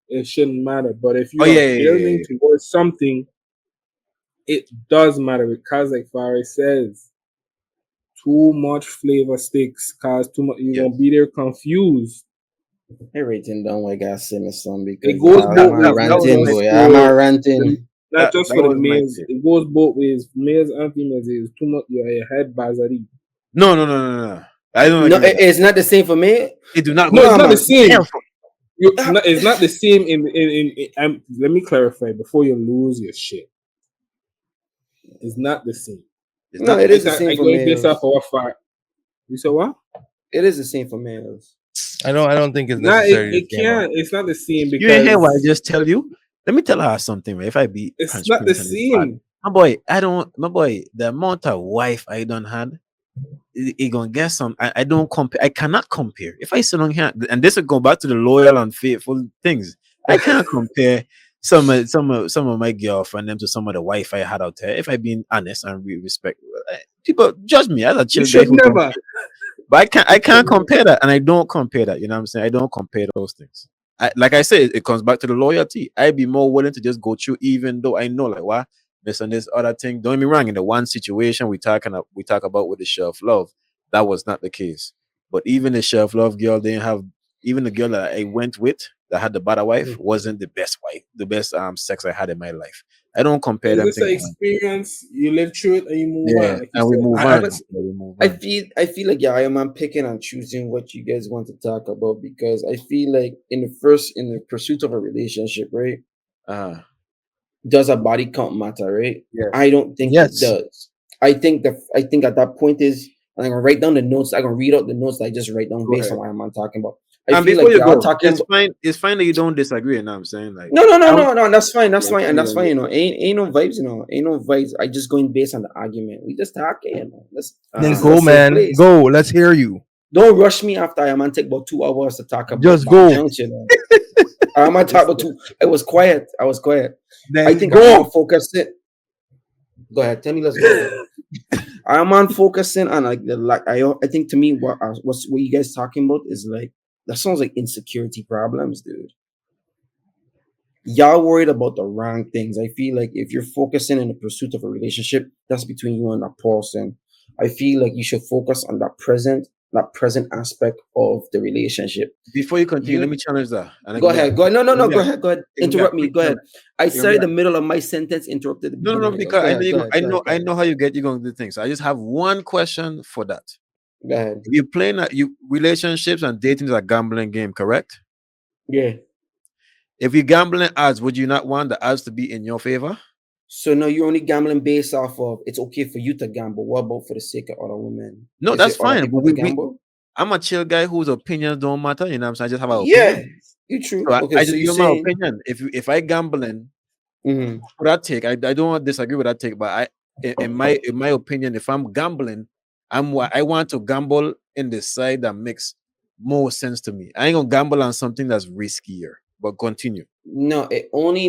it shouldn't matter. But if Oh you yeah, are yeah, yeah, building yeah. towards something, it does matter because, like Farid says, too much flavor sticks. Cause too much, you're Yes. gonna be there confused. Everything done what God send me son It because goes That both that, ways, that not was ranting my just boy. I'm for a ranting. not just that for the was my males. take. It goes both ways, males and females. It's too much. Your head bazari. No, no, no, no, no. I don't No, agree with that. it's not the same for me. It do not No, go. it's No, not the man. same. Hell, It's not the same let me clarify before you lose your shit. It's not the same. it's No, not. it is It's the not. same I for going based off males. of what fact. You said what? It is the same for males. I don't think it's No, necessarily the it same. can't. It's not the same You ain't hear what I because just tell you. Let me tell her something. Right? If I be it's not the transparent and it's bad, same. my boy, I don't. My boy, the amount of wife I don't had, it gonna get some. I don't compare. I cannot compare. If I sit on here, and this will go back to the loyal and faithful things. I can't compare some of my girlfriend them to some of the wife I had out there. If I being honest and respect, people judge me as a You chill guy should who don't. never. But I can't. I You should can't never. compare that, and I don't compare that. You know what I'm saying? I don't compare those things. Like I said, it comes back to the loyalty. I'd be more willing to just go through, even though I know, like, what this and this other thing. Don't get me wrong. In the one situation we talk about with the shelf love, that was not the case. But even the shelf love girl didn't have. Even the girl that I went with, that had the better wife wasn't the best wife, the best sex I had in my life. I don't compare Is them this an things. experience? You live through it and you move Yeah, on, like you and we said. move I, on. but Yeah, we move I on. feel like yeah, I am picking and choosing what you guys want to talk about because I feel like in the pursuit of a relationship, right? Uh, Does a body count matter, right? yes. I don't think it Yes. does. I think at that point is I'm gonna write down the notes. I'm gonna read out the notes that I just write down Go based ahead. on what I'm talking about. I And feel before like you y'all go, talking it's about fine. It's fine that you don't disagree. You know what I'm saying? Like, no, I would, no. That's fine. That's yeah, it's fine, and fine you that's don't fine. You know, ain't no vibes. You know, ain't no vibes. I just going based on the argument. We just talking. You know, Then this uh, is a go, safe man. place. Go. Let's hear you. Don't rush me after I man take about 2 hours to talk about Just body go. counts. You know, I man talk about two. I was quiet. I was quiet. I Then think I'm go. on focusing. Go ahead. Tell me. Let's go. I'm on focusing on like the like. I think to me what you guys talking about is like that sounds like insecurity problems, dude. Y'all worried about the wrong things. I feel like if you're focusing in the pursuit of a relationship, that's between you and that person. I feel like you should focus on that present aspect of the relationship. before you continue, let You me challenge that. And go it can be a ahead, go ahead. No, no, it can no, be go a, ahead, go ahead. it can be a Interrupt me. quick Go ahead. challenge. I It can be started a, the middle of my sentence, interrupted the no, no, beginning no, of yours. because Go ahead, go ahead, go ahead, go I ahead. know how you're gonna do things. So I just have one question for that. Go ahead. If you're playing you relationships and dating is a gambling game, correct? Yeah. If you're gambling odds, would you not want the odds to be in your favor? So no, you're only gambling based off of it's okay for you to gamble. What about for the sake of other women? No, Is that's it other fine. people But to gamble? I'm a chill guy whose opinions don't matter. You know what I'm saying? I just have an Yeah, opinion. you true. So Okay, I so just you're give my saying, opinion. If I gambling mhm. for that take, I don't disagree with that take, but in my opinion, if I'm gambling, I want to gamble in the side that makes more sense to me. I ain't gonna gamble on something that's riskier. But continue. No, it only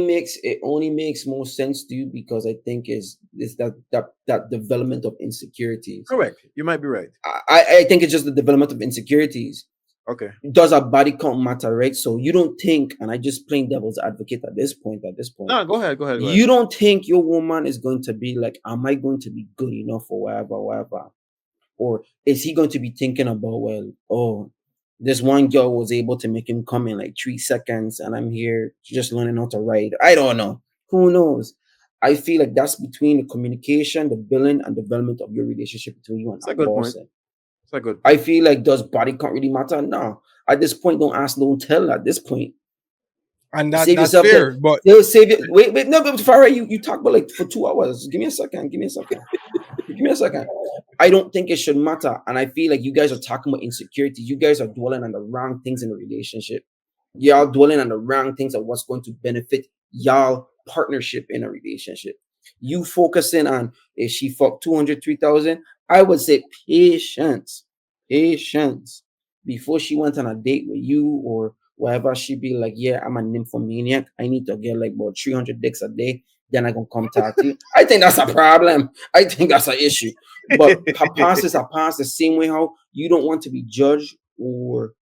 makes more sense to you because I think is that development of insecurities. Correct. You might be right. I think it's just the development of insecurities. Okay. Does a body count matter, right? So you don't think, and I just playing devil's advocate at this point, No, go ahead. Go ahead. Go ahead. you don't think your woman is going to be like, am I going to be good enough for whatever? Or is he going to be thinking about, well, oh, this one girl was able to make him come in like 3 seconds and I'm here just learning how to ride. I don't know. Who knows? I feel like that's between the communication, the building, and development of your relationship between you and It's a that good point. person. It's a good I point. feel like does body count really matter? No. At this point, don't ask, don't tell at this point. And Save that's yourself fair. that But they'll save it. Wait, no, but Farah, you talk about like for 2 hours. Give me a second. Give me a second. Give me a second. I don't think it should matter. And I feel like you guys are talking about insecurity. You guys are dwelling on the wrong things in the relationship. Y'all dwelling on the wrong things of what's going to benefit y'all partnership in a relationship. You focusing on if she fucked 200, 3,000, I would say patience. Patience. Before she went on a date with you or whatever, she'd be like, yeah, I'm a nymphomaniac. I need to get like about 300 dicks a day. Then I gonna come talk to you. I think that's a problem. I think that's an issue. But her past is a past the same way how you don't want to be judged or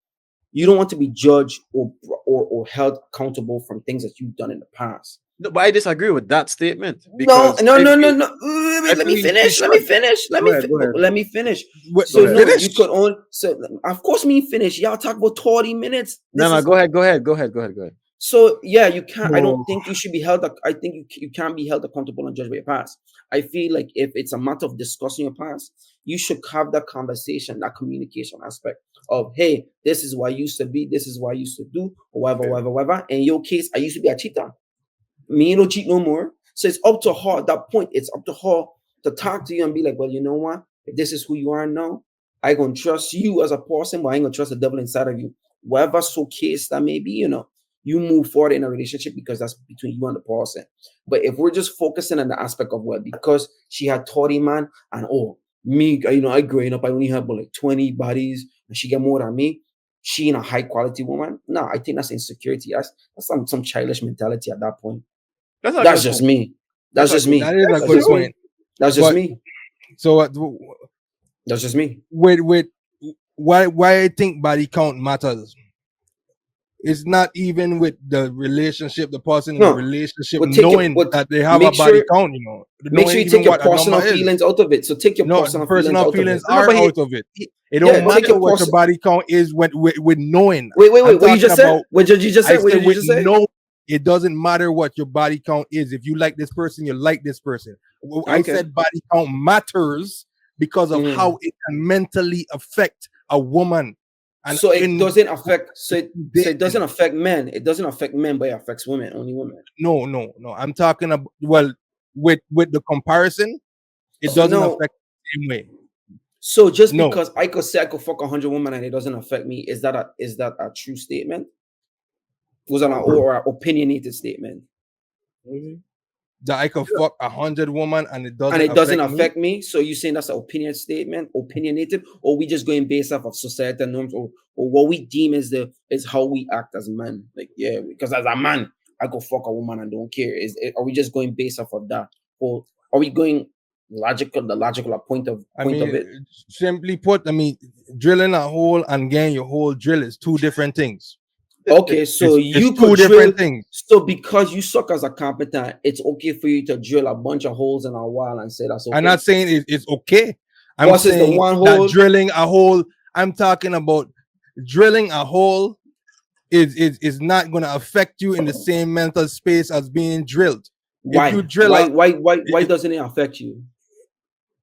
you don't want to be judged or held accountable from things that you've done in the past. No, but I disagree with that statement No, because no, no, no, no. I Wait, let feel me you finish. Let me should. finish. Go ahead. Go ahead. Let me finish. wait, Go So ahead. no, you finish. could only so of course me finish. Y'all talk about 30 minutes. No, This no. is Go ahead. Go ahead. Go ahead. Go ahead. Go ahead. so yeah, you can't. I don't Oh, think you should be held. I think you can't be held accountable and judged by your past. I feel like if it's a matter of discussing your past, you should have that conversation, that communication aspect of, hey, this is what I used to be, this is what I used to do, or whatever, Okay. whatever, whatever. In your case, I used to be a cheater. Me no cheat no more. So it's up to her at that point. It's up to her to talk to you and be like, well, you know what? If this is who you are now, I gonna trust you as a person, but I ain't gonna trust the devil inside of you. Whatever so case that may be, you move forward in a relationship because that's between you and the person. But if we're just focusing on the aspect of well, because she had 30 man and oh me, I growing up, I only have about like 20 bodies and she get more than me. She in a high quality woman. No, I think that's insecurity. That's some childish mentality at that point. That's a That's good just point. me. That's That's a just good me. that point. is a That's good just point. me. That's just But me. so That's just me. with why I think body count matters It's not even with the relationship, the person in the No, relationship but take your, knowing but that they have a make body sure count, make knowing sure you even take your what a number personal is. feelings out of it. So take your No, the personal feelings personal out of it. feelings No, are but out of it. It yeah, don't take matter your what your person. body count is with knowing. Wait. I'm What you talking just said? about. What did you just I say? What said did you with just say? no. It doesn't matter what your body count is. If you like this person, you like this person. I Okay. said body count matters because of Mm. how it can mentally affect a woman. And So it in doesn't affect. So it dating. doesn't affect men. It doesn't affect men, but it affects women. Only women. No. I'm talking about with the comparison, it So doesn't no. affect the same way. So just No, because I could say I could fuck 100 women and it doesn't affect me, is that a true statement? Was that an opinionated statement? that I could fuck 100 women and it And doesn't it doesn't affect me. affect me. So you saying that's an opinion statement, opinionated, or we just going based off of societal norms, or what we deem is how we act as men? Like, yeah, because as a man, I go fuck a woman and don't care. Are we just going based off of that, or are we going the logical point of it? Simply put, drilling a hole and getting your hole drill is two different things. Okay, so It's you two could drill. different things. So because you suck as a carpenter, it's okay for you to drill a bunch of holes in a wall and say that's okay. I'm not saying it's okay. I'm Versus the saying one that hole. drilling a hole. I'm talking about drilling a hole is not going to affect you in the same mental space as being drilled. Why? If you drill why doesn't it affect you?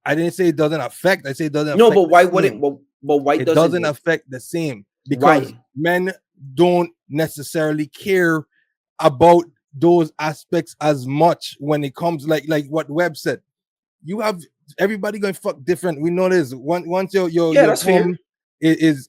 I didn't say it doesn't affect. I say it doesn't No, affect. but why the would same. it? But why It doesn't doesn't it? affect the same? Because Why? men don't necessarily care about those aspects as much when it comes like what Webb said. You have everybody going fuck different. We know this. Once Yeah, your that's fair. home is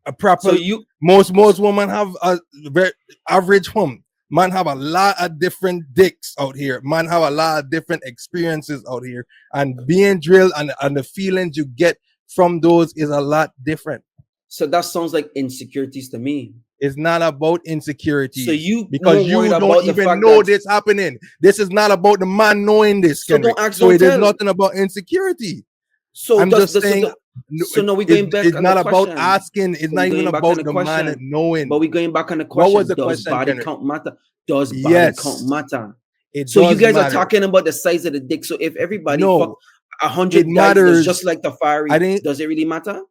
a proper. So you Most women have a very average home. Man have a lot of different dicks out here. Man have a lot of different experiences out here. And being drilled and the feelings you get from those is a lot different. So that sounds like insecurities to me. It's not about insecurity. So you because you worried don't about the even fact know that- this happening. This is not about the man knowing this, So Kendrick. don't ask, So don't it is tell. nothing about insecurity. So I'm does- just saying. So now we're going back It's on not the about question. asking. It's So not we're even going back on about the the man question. knowing. But we're going back on the question. What was the Does question, body Kendrick? count matter? Does body Yes. count matter? It So you does guys matter. are talking about the size of the dick. So if everybody No, fuck 100 it guys, that's matters. just like the fiery, I didn't- does it really matter?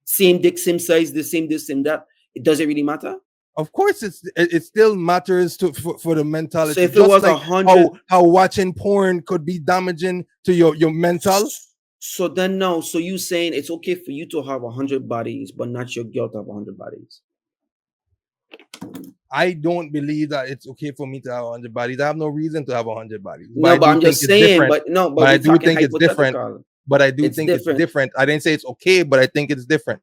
Same dick, same size, the same this, same that. Does it really matter? Of course, it still matters for the mentality. So if it Just was like 100, how watching porn could be damaging to your mental. So then no. So you saying it's okay for you to have 100 bodies, but not your girl to have 100 bodies? I don't believe that it's okay for me to have 100 bodies. I have no reason to have 100 bodies. No, but I'm just saying. But no, but I we're do talking think it's different. hypothetical. But I do It's think it's different. different. I didn't say it's okay, but I think it's different.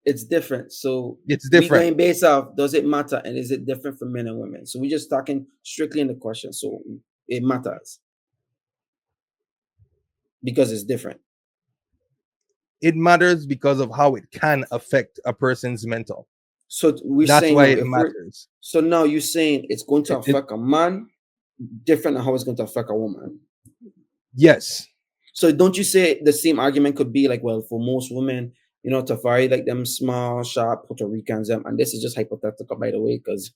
It's different. So It's we different. going based off, does it matter, and is it different for men and women? So we're just talking strictly in the question. So it matters because it's different. It matters because of how it can affect a person's mental. So we're That's saying why now, it if we're- matters. So now you're saying it's going to affect a man different than how it's going to affect a woman. Yes. So don't you say the same argument could be like, well, for most women, you know, Tafari, like them small, sharp Puerto Ricans, and this is just hypothetical, by the way, because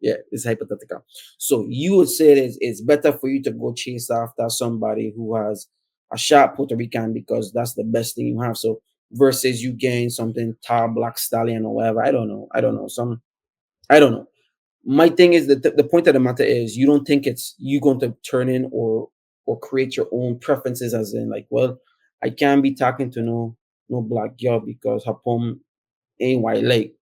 yeah, it's hypothetical. So you would say it's better for you to go chase after somebody who has a sharp Puerto Rican because that's the best thing you have. So versus you getting something tall, black stallion or whatever. I don't know. I don't know. My thing is that the point of the matter is you don't think it's you going to turn in or create your own preferences, as in like, well, I can't be talking to no black girl because her poem ain't white like,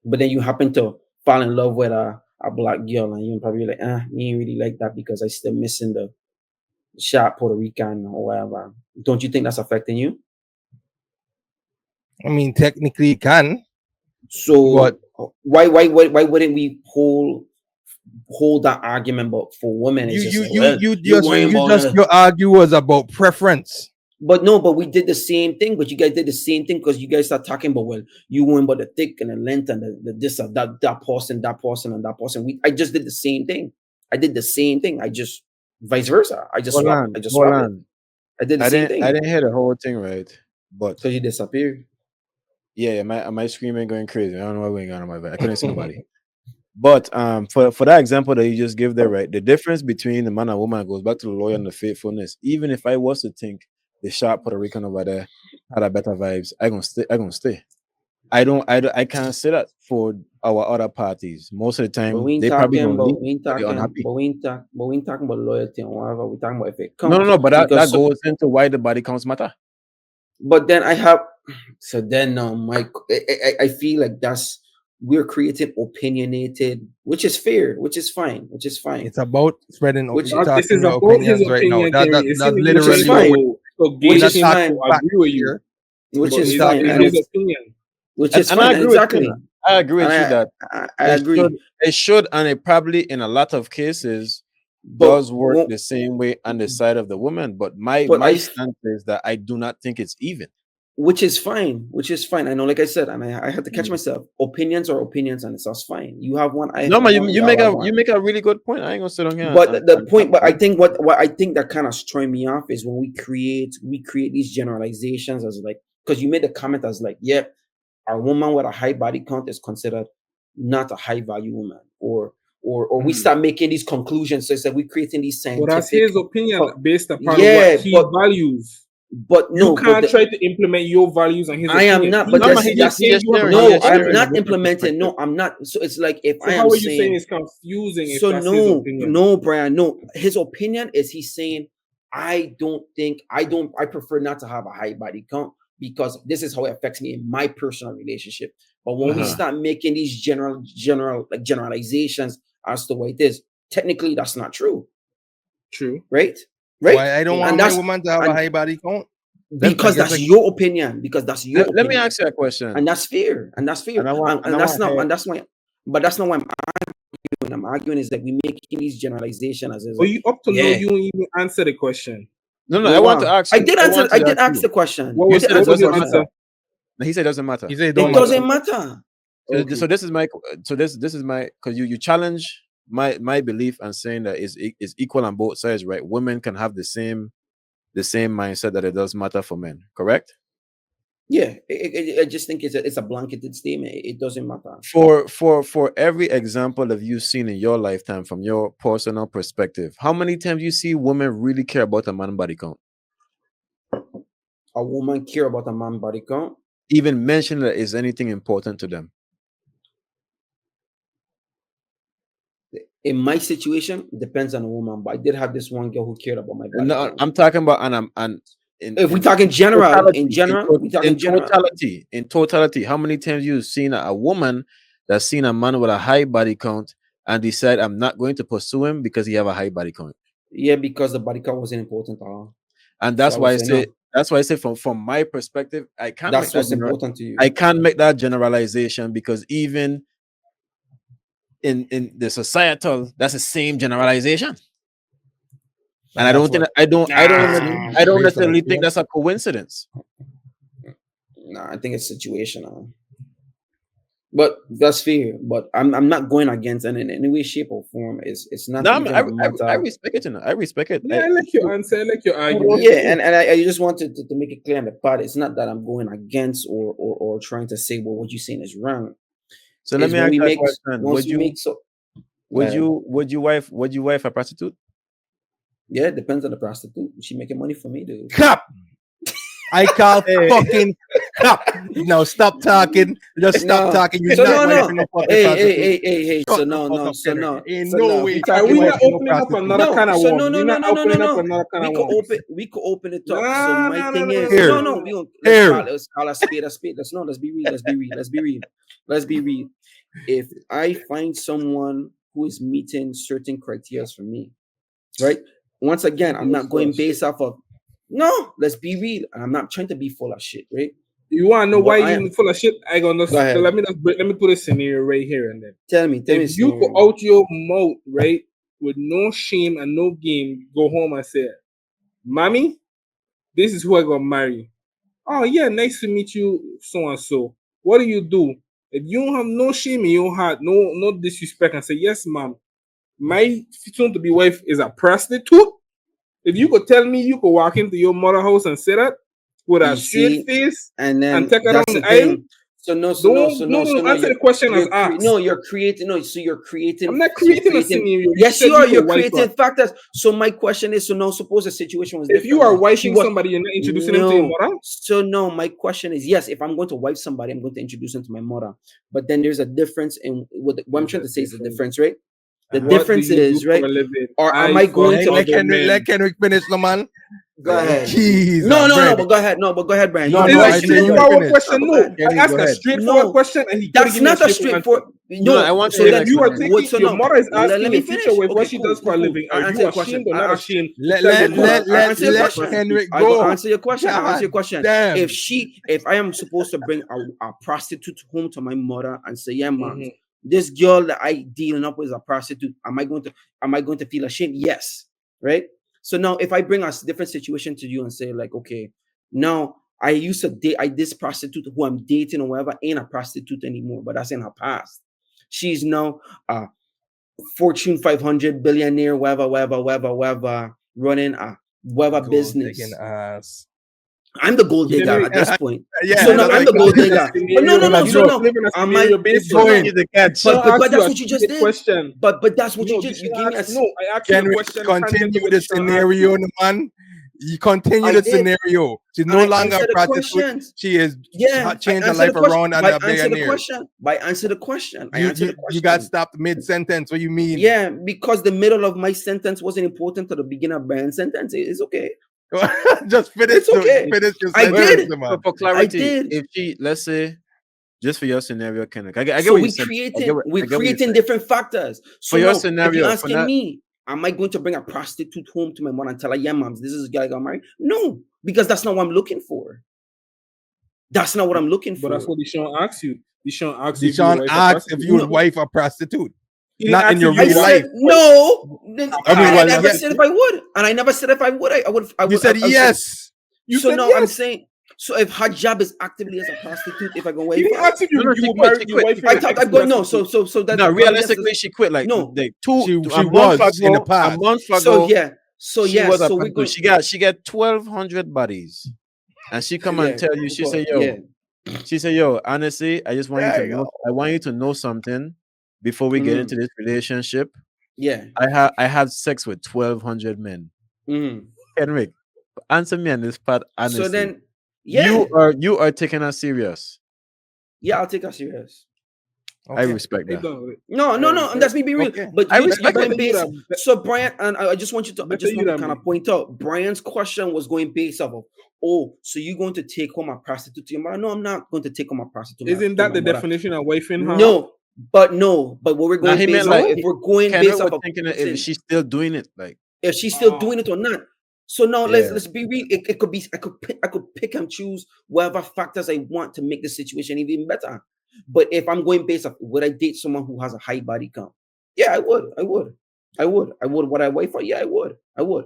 but then you happen to fall in love with a black girl and you're probably like, me ain't really like that because I still missing the sharp Puerto Rican or whatever. Don't you think that's affecting you? I mean, technically it can. So But why wouldn't we hold that argument? But for women, it's just like, well, your argue was about preference. But no, but we did the same thing. But you guys did the same thing because you guys start talking about, well, you went about the thick and the length and the this or that person, and that person. I just did the same thing. I did the same thing. I just vice versa. I just swapped. I just swapped it. I did the same thing. I didn't hear the whole thing right, but so you disappeared. Yeah, my screaming going crazy. I don't know what's going on in my bed. I couldn't see nobody. But for that example that you just gave there, right? The difference between the man and woman goes back to the loyal and the faithfulness. Even if I was to think the sharp Puerto Rican over there had a better vibes, I gonna stay. I gonna stay. I can't say that for our other parties. Most of the But time, we ain't they probably talking, gonna but leave we ain't because they're talking, unhappy. but we ain't talking about loyalty and whatever. We're talking about if it No, no, counts. no. But that Because goes into why the body counts matter. but then I have, so then Mike, I feel like we're creating opinionated, which is fair, which is fine, which is fine. It's about spreading, Which That this talking is your about his opinions right now. opinion theory. It seems That's like you're Which is trying literally fine, to we're which gauge not is him talking to fine, back agree with you. here. which But is it's fine, his opinion. which is And I fine, agree with you. exactly. I agree with And you that I it agree. should, it should, and it probably in a lot of cases But does work well, the same way on the side of the woman. But my but I stance is that I do not think it's even. which is fine, which is fine. I know, like I said, and I had to catch Mm. myself. Opinions are opinions, and it's just fine. You have one, I No, have man, one, you y'all make have a one. really good point. I ain't gonna sit on here But the and point, but I think what I think that kind of throwing me off is when we create these generalizations as like, because you made the comment as like, yeah, a woman with a high body count is considered not a high value woman, or we start making these conclusions. So it's like we're creating these Well, that's scientific. his opinion based upon what Yeah, he values. but You no, but can't try to implement your values on his I am opinion. not. He's But no, man, saying that's he just you have a sharing, no, valid I'm a not opinion. different implementing. perspective. No, I'm not. So it's like if So I how am are you saying saying, it's confusing if so that's his no, opinion? no, Brian, no. His opinion is he's saying, I prefer not to have a high body count because this is how it affects me in my personal relationship. But when we Uh-huh. start making these generalizations as to what it is, technically that's not true, True. right? Why I don't Yeah. want And my that's woman to have a and high body count? because guess that's your opinion. Because that's your Let me opinion. ask you a question. And that's fair, and that's fair, And I want and that's not, hear, and that's why. But that's not why I'm arguing. I'm arguing is that we making these generalizations as is But like, you up to know yeah, you didn't even answer the question. no, I go want to on. ask I you. did I answer. want I to did ask ask you. the question. What You was did what answer was the your question. answer? He said it doesn't matter. he said it It don't matter. doesn't matter. So, Okay. so this is my this is my because you challenge my belief and saying that is equal on both sides, right? Women can have the same mindset that it does matter for men, correct? Yeah, I just think it's a blanketed statement. It doesn't matter. For every example of you seen in your lifetime from your personal perspective, how many times you see women really care about a man body count? A woman care about a man body count. Even mention that is anything important to them. In my situation, it depends on the woman. But I did have this one girl who cared about my body No, count. I'm talking about and If we talk in general, we talk in general. in totality, how many times you've seen a woman that's seen a man with a high body count and decide I'm not going to pursue him because he have a high body count? Yeah, because the body count wasn't important at all. And So that's I why would I say say no. from my perspective, I can't make That's that what's important to you. I can't make that generalization because even in the societal, that's the same generalization. And I don't think I don't necessarily think that's a coincidence. Nah, I think it's situational. But that's fair. But I'm not going against and in any way, shape, or form. It's not No, even a matter. I respect it. You know, I respect it. Yeah, I like your answer. I like your argument. Yeah, and I just wanted to make it clear on the part. It's not that I'm going against or trying to say, well, what you're saying is wrong. So let Is me when ask we you a make question. once we make so Would you wife a prostitute? yeah, it depends on the prostitute. She making money for me, dude. Cap. I call fucking cap. No, stop talking. Just stop talking. You're So not no. wifing no fucking Hey, prostitute. hey. Shut So the no, fuck no. up, So Kennedy. no. Ain't So no no. way We Are talking we you about not wifing no opening up prostitute. another can of so worms? We're not opening up another can of worms. we could open it up. Nah, So my nah, thing nah, is nah, Here. nah, no, nah. we don't Here. let's call a spade a spade. Let's be real. Let's be real. If I find someone who is meeting certain criteria for me, right? Once again, I'm not going based off of no, let's be real. And I'm not trying to be full of shit, right? You want to know What why you full of shit? I gonna Go ahead. let me put a scenario right here and then. Tell me If you go out your mouth, right, with no shame and no game, go home and say, "Mommy, this is who I gonna marry." Oh yeah, nice to meet you, so and so. What do? If you don't have no shame in your heart, no disrespect, and say, "Yes, mom, my soon to be wife is a prostitute." If you could tell me you could walk into your mother house and say that with a straight face and then take her down that's the the aisle, thing. No, answer the question as asked. You're creating. No, so you're creating. I'm not creating a scenario. Yes, you are. You're wife creating factors. So my question is: so now, suppose the situation was If different. you are wifing somebody, you're not introducing them to your mother. So no, my question is: yes, if I'm going to wife somebody, I'm going to introduce them to my mother. But then there's a difference in what I'm trying to say is the difference, right? The difference is, right? Or am I going to let Kendrick finish, no man? Go ahead. Jeez, no, but go ahead. No, but go ahead, Brian. No, it's no, a straightforward question. No, I asked a straightforward question, and he that's not a straightforward. No, I want to. If you are taking your mother is asking let me your future wife what she does for a living. Are you ashamed or not ashamed? Let Kendrick go. I will answer your question. I'll answer your question. Damn. If I am supposed to bring a prostitute home to my mother and say, yeah, mom, this girl that I dealing up with is a prostitute, am I going to feel ashamed? Yes, right. So now, if I bring a different situation to you and say, like, okay, now I used to date this prostitute who I'm dating or whatever ain't a prostitute anymore, but that's in her past. She's now a Fortune 500 billionaire, whatever, running a whatever business. I'm the gold digger at this point. Yeah, so no, I'm the gold digger. But no. But that's what you just did. But that's what you just you gave me. I asked you the question. Continue the scenario, man. You continue the scenario. She's no longer a prostitute. She is changed her life around and a billionaire. Answer the question. You got stopped mid-sentence. What you mean? Yeah, because the middle of my sentence wasn't important to the beginning of Brian's sentence. It's okay. Just finish. It's okay. Finish your I did. For clarity, I did. If she, let's say, just for your scenario, Kendrick, I get so what we're creating different factors. So for your scenario, if you're asking me, am I going to bring a prostitute home to my mother and tell her, yeah, moms, this is a guy I got married? No, because that's not what I'm looking for. That's not what I'm looking for. But that's what Deshaun asked you. Deshaun asked if you would wife a prostitute. Not in your real life. No. I never said if I would. And I never said if I would. I would. You said yes. You said yes. I'm saying, so if her job is actively as a prostitute, if I go away, you asked if you would marry your wife. I'm going no. So that no. Realistically, she quit like no. She was in the past. A month ago. So yeah. So we go. She got 1,200 bodies, and she come and tell you. She say, yo. She said, yo, honestly, I just want you to know. I want you to know something before we get into this relationship. Yeah. I had sex with 1,200 men. Henrik, answer me on this part honestly. So then you are taking us serious. Yeah, I'll take her serious. Okay. I respect that. No, and that's me being real. Okay. But I respect it. So Brian, and I just want you to kind of point out, Brian's question was going based off of, so you're going to take home a prostitute to your mother? No, I'm not going to take home a prostitute. Isn't that the definition of wifing her? No, but what we're going based off, if we're going based off of if she's still doing it, like if she's still doing it or not. So now let's be real. It could be I could pick and choose whatever factors I want to make the situation even better. But if I'm going based off, would I date someone who has a high body count? Yeah, I would. Would I wife for? Yeah, I would.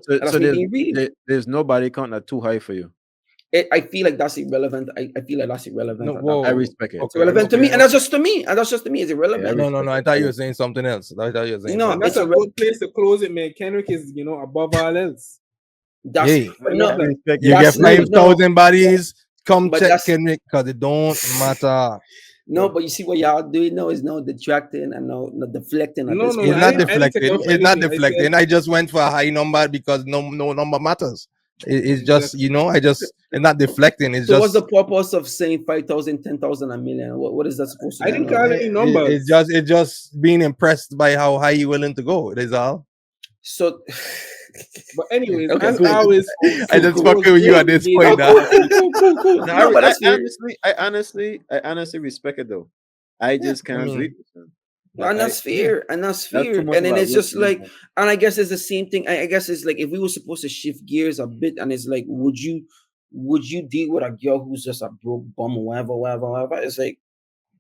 So there's no body count that's too high for you. I feel like that's irrelevant. I feel like that's irrelevant. No, I respect it. It's irrelevant to me, and that's just to me. It's irrelevant. Yeah, no. I thought you were saying something else. That's a good place to close it, man. Kendrick is, above all else. That's you get 5,000 bodies. Come check Kendrick because it don't matter. No, but you see what y'all doing now is no detracting and no deflecting. It's not deflecting. It's not deflecting. I just went for a high number because no number matters. It's just, it's not deflecting. It's just. What's the purpose of saying 5,000, 10,000, a million? What is that supposed to be? I didn't call any numbers. It's just being impressed by how high you're willing to go. That's all. So. But anyways, as always, I just fucking with you at this point now. Cool. No, but I honestly respect it though. I just can't read it. And that's fair. And then it's just like, and I guess it's the same thing. I guess it's like if we were supposed to shift gears a bit, and it's like, would you deal with a girl who's just a broke bum or whatever? It's like,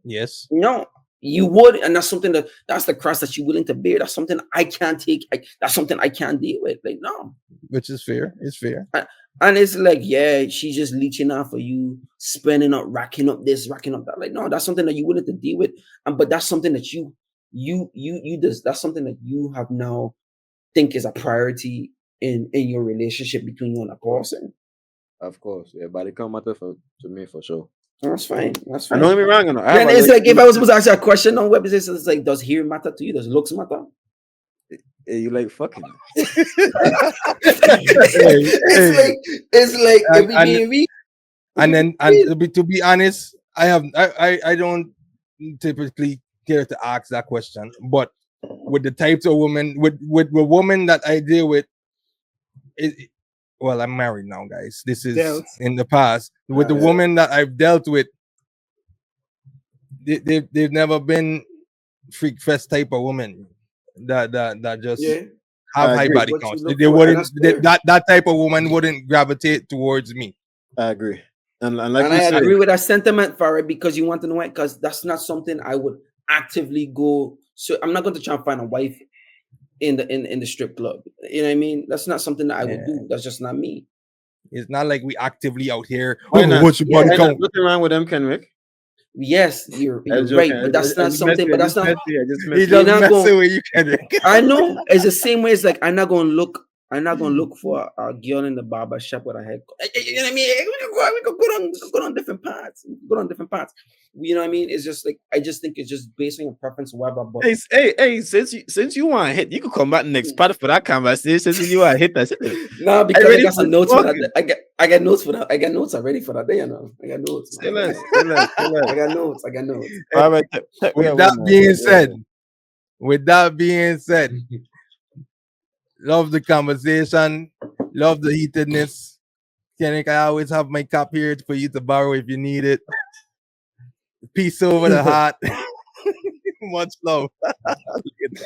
yes, no. You would, and that's something that's the cross that you're willing to bear. That's something I can't take. That's something I can't deal with. Like, no. Which is fair. It's fair. And it's like, yeah, she's just leeching out for you, spending up, racking up this, racking up that. Like, no, that's something that you're willing to deal with. But that's something that you that's something that you have now think is a priority in your relationship between you and a person. Of course, yeah, but it can't matter to me for sure. That's fine. That's And fine. don't get me wrong, you know, I have Then a it's little- like if I was supposed to ask you a question on web, it's like, does hair matter to you? Does looks matter? Hey, you like fucking. It's like if we And- being real. And then, to be honest, I don't typically care to ask that question, but with the types of women, with the women that I deal with, well, I'm married now, guys. This is Dealt. in the past. With the women that I've dealt with, they've never been freak fest type of women that just Yeah. have I high agree. body What you counts. look They for, and wouldn't. that's fair. That type of woman wouldn't gravitate towards me. I agree. And like And we I said, agree with that sentiment, Farah, because you want to know it, because that's not something I would actively go. So I'm not going to try and find a wife in the strip club. You know what I mean? That's not something that I would do. That's just not me. It's not like we actively out here. Why not? What's your body count? Nothing wrong with them, Kenrick. Yes, you're I was right, joking. but that's I not just something. messed But you. that's not. I just He messed You're just not messing going. with you, Kendrick. I know. It's the same way. It's like I'm not gonna look. I'm not gonna look for a girl in the barber shop with a hair. You know what I mean? We could go on different paths. We could go on different paths. You know what I mean? It's just like I just think it's just based on your preference, whatever. But Hey, since you want to hit, you could come back next part for that conversation. Since you want to hit that, no, because I ready got for some notes for talking. that. I got notes for that. I got notes already for that day. You know, I got notes. Say less, say less, say less. I got notes. I got notes. All right, With that being said, love the conversation, love the heatedness. Kenrick, I always have my cup here for you to borrow if you need it. Peace over the heart. Much love.